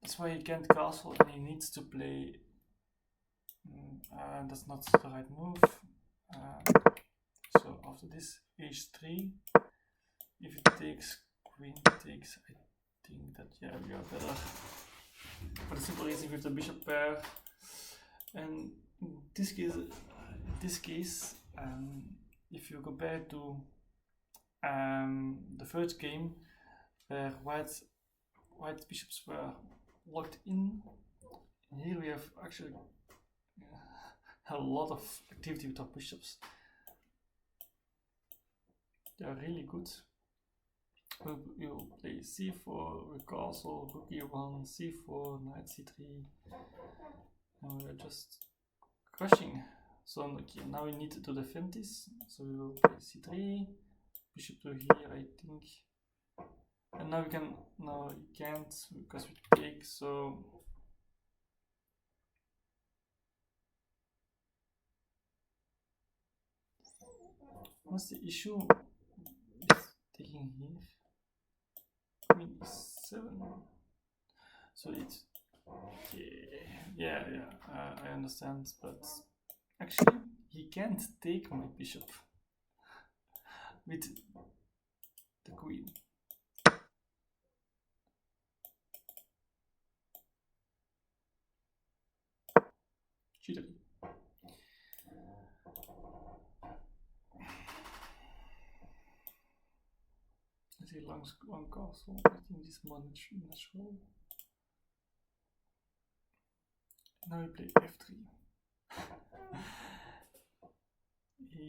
that's why he can't castle, and he needs to play. That's not the right move. So after this h3, if it takes, queen takes, I think that yeah, we are better. For the simple reason with the bishop pair, and in this case, if you compare it to the first game where white bishops were locked in, here we have actually a lot of activity with our bishops. They are really good. We will play c4, we castle, rook e1, c4, knight c3, and we are just crushing. So okay, now we need to defend this. So we will play c3, bishop to here, I think. And now we can, no, you can't because we take. So What's the issue with taking here? Queen e7. So it's okay. Yeah, I understand, but actually he can't take my bishop with the queen. G3. I see long castle. I think this is more natural. Now we play f3. He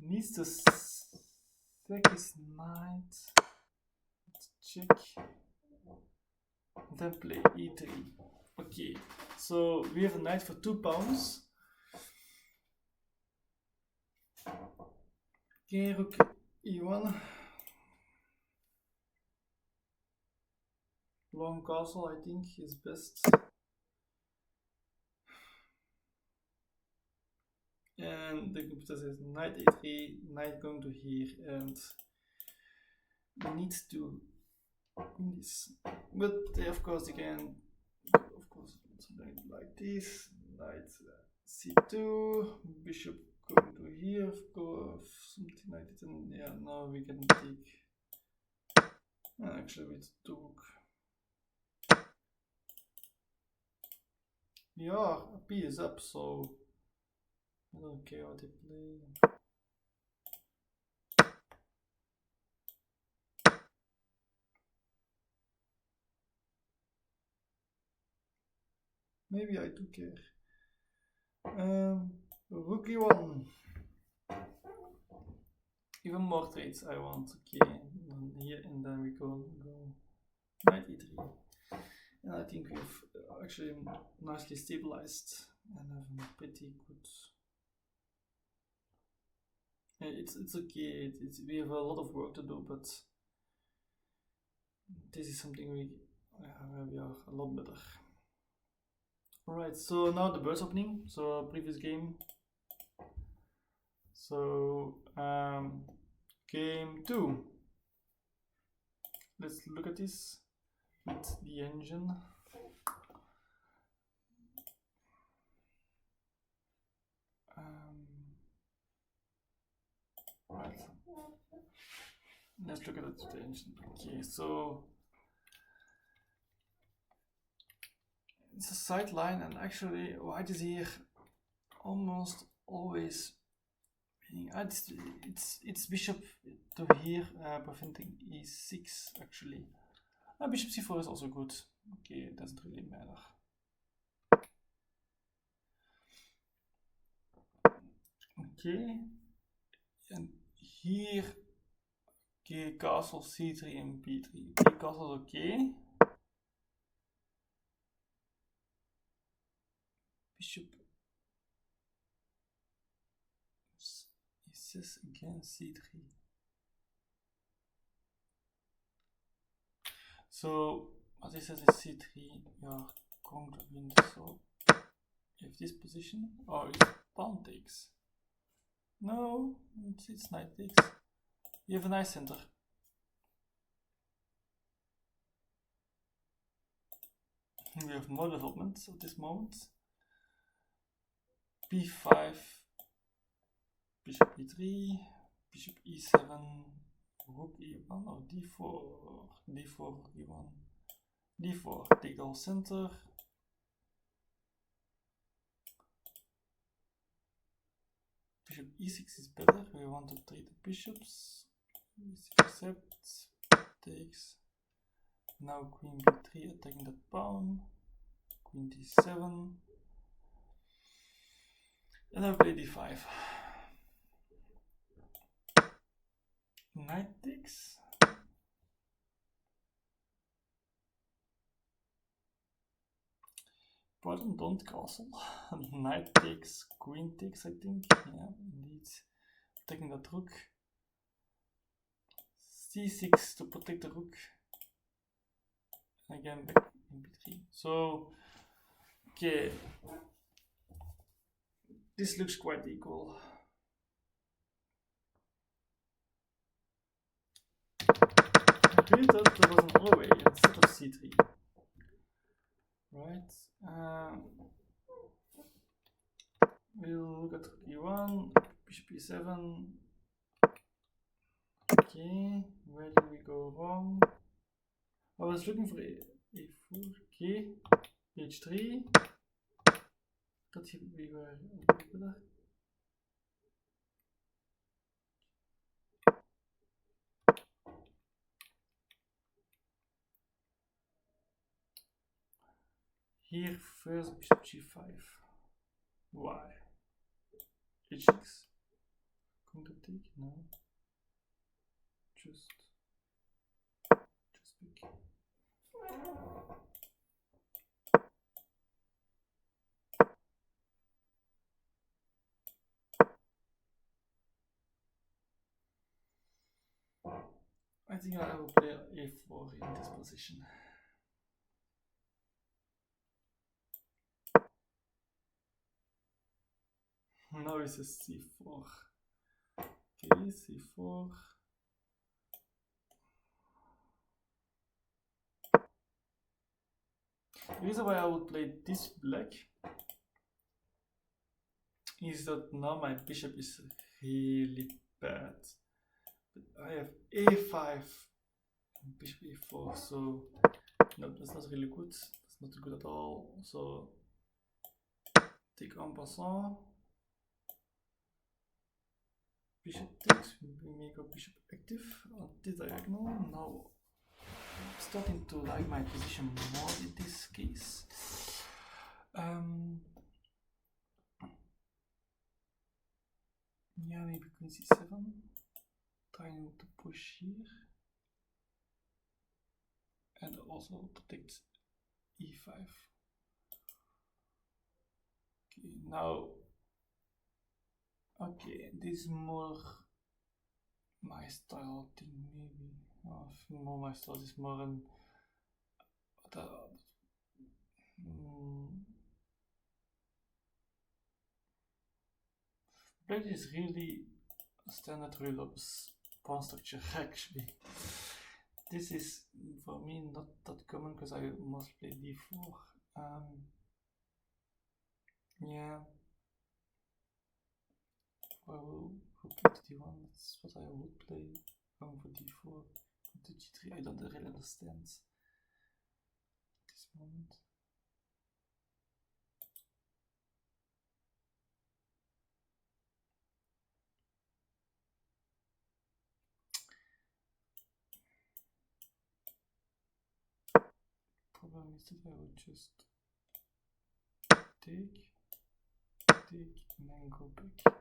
needs to sack his knight. Let's check. Then play e3. Okay, so we have a knight for 2 pawns. Okay, rook e1. Long castle, I think, is best. And the computer says knight a3, knight going to here, and we need to win this. But of course, again, of course, something like this, knight c2, bishop going to here, of course, something like that. And yeah, now we can take, actually with the rook. Yeah, p is up, so I don't care what they play. Maybe I do care. Rook e1. Even more trades I want. Okay, and here and then we go knight e3. And I think we've actually nicely stabilized and have a pretty good. It's okay. We have a lot of work to do, but this is something we are a lot better. Alright, so now the burst opening. So previous game. So game 2. Let's look at this with the engine. Right. Let's look at it with the engine. Okay, so it's a sideline, and actually white is here almost always winning. It's bishop to here, preventing e6 actually. Bishop c4 is also good. Okay, it doesn't really matter. Okay, and here, okay, castle c3 and b3. Okay, castle is okay. Bishop e6 again, c3. So what he says is c3, you are going to win this. So if this position, or if pawn takes. No, it's knight takes. You have a nice center. We have more development at this moment. b5, bishop e3, bishop e7, rook e1, or d4, d4, e1, d4, take the whole center. Bishop e6 is better, we want to trade the bishops. Accept, takes. Now queen b3 attacking that pawn. Queen d7. And I play d5. Knight takes. Pardon, don't castle. Knight takes, queen takes, I think. Yeah, indeed. Attacking that rook. c6 to protect the rook. And again, back in b3. So, okay. This looks quite equal. we thought there was another way instead of c3. Right. We'll look at e1, bishop e7. Okay, where do we go wrong? I was looking for a4. Okay, h3. Thought we were a little better. Here, first bishop g5. Why? h6. Counter take? No. Just pick. I think I will play a4 in this position. Now it's a c4. Okay, c4. The reason why I would play this black is that now my bishop is really bad. But I have a5 and bishop a4, so no, that's not really good. That's not good at all. So take en passant. Bishop takes, we make our bishop active on this diagonal. Now I'm starting to like my position more in this case. Yeah, maybe queen c7. Trying to push here. And also protect e5. Okay, now. Okay, this is more my style thing, maybe. More my style is more an. Black is really a standard rule of pawn structure actually. This is for me not that common because I must play d4. Yeah. I will play d1, that's what I would play. Going for d4, to g3, I don't really understand at this moment. Problem is that I would just take, and then go back.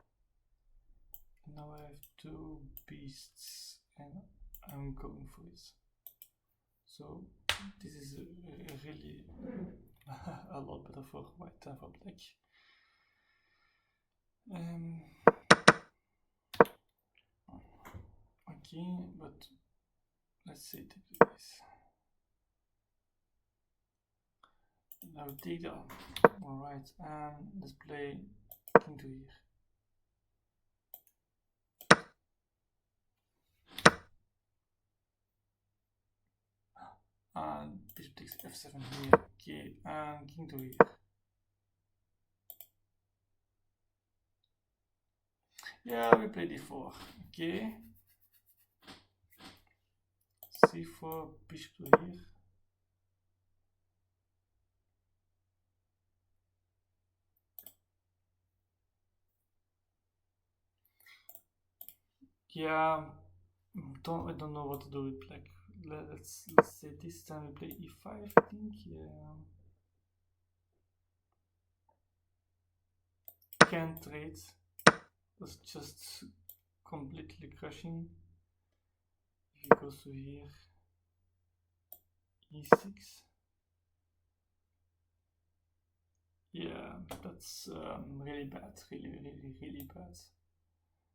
And now I have two beasts, and I'm going for it. So this is really a lot better for white than for black. Okay, but let's say take this. Now take that. Alright, let's play king to here. And bishop takes f7 here. Okay, and king to here. Yeah, we play d4. Okay. c4, bishop to here. Yeah, I don't know what to do with black. Let's say this time we play e5, I think. Yeah. Can't trade. That's just completely crushing. If he goes to here, e6. Yeah, that's really bad. Really bad.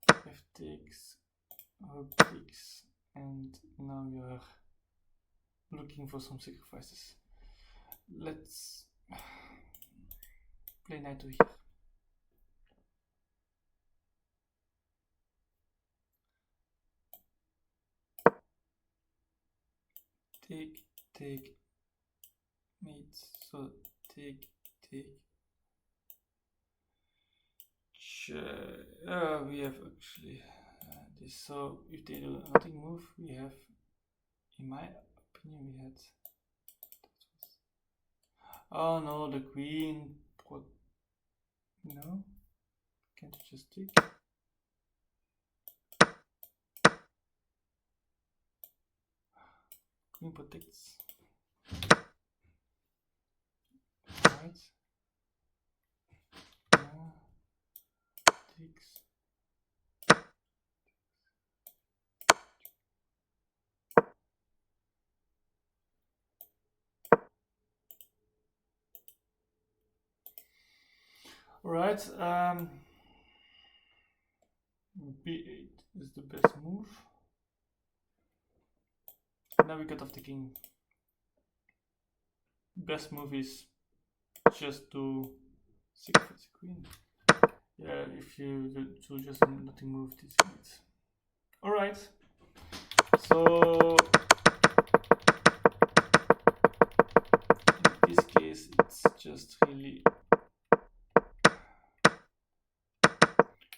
F takes, rook takes, and now you're looking for some sacrifices. Let's play knight to here. take, mate. So take. We have actually this. So if they do nothing move, we have, in my opinion, we had. Oh no, the queen. What? No, can't you just take? Queen protects. Right. Takes. Alright, b8 is the best move. Now we cut off the king. Best move is just to sacrifice the queen. Yeah, if you do just nothing move this mate. Alright, so in this case it's just really,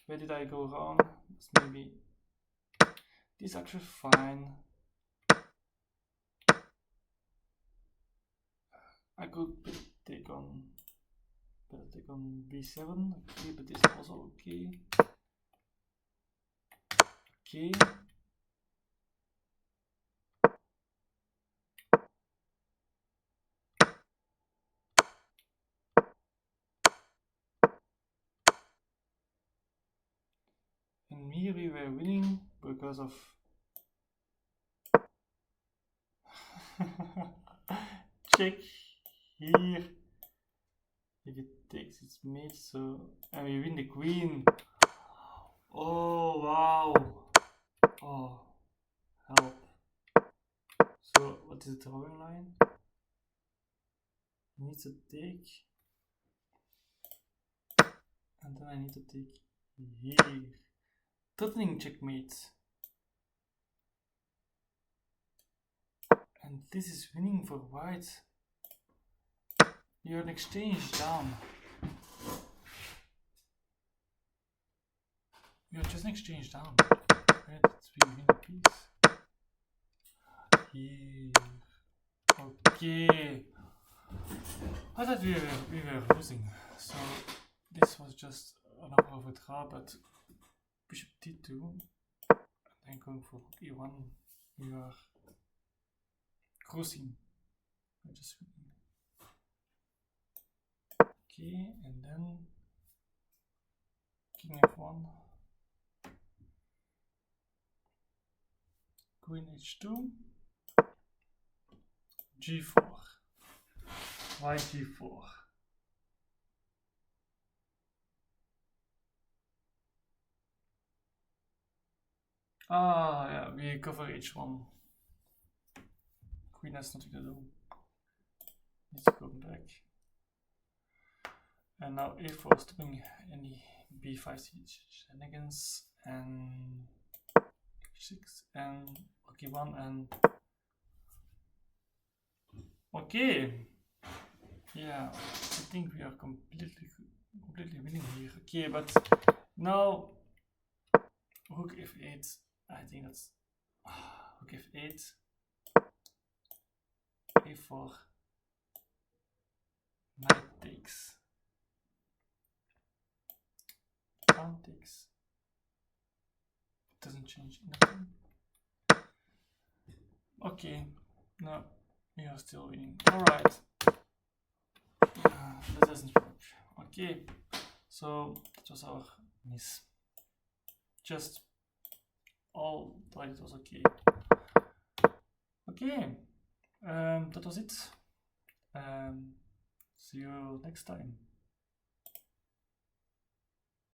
where did I go wrong? It's maybe this is actually fine. I could take on b7, okay, but this is also okay. Okay. And here we were winning because of check here. If it takes its mate, so and we win the queen. Oh wow! Oh help! So what is the drawing line? I need to take, and then I need to take here. Threatening checkmate. And this is winning for white. You're an exchange down. You're just an exchange down. Let's win a piece. Here. Okay. I thought we were losing. So this was just another overdraw, but bishop d2. And then going for e1. We are cruising. We're just winning. Okay, and then king f1, queen h2, g4, white g4. Ah, yeah, we cover h1. Queen has nothing to do. Needs to go back. And now a4 stopping any b5 shenanigans, and h6 and rook e1 and okay. Yeah, I think we are completely winning here. Okay, but now rook f8. I think that's rook f8, a4, knight takes, pawn takes. Doesn't change nothing. Okay, no, we are still winning. Alright. That doesn't work. Okay, so that was our miss. Just all thought it was okay. Okay, that was it. See you next time.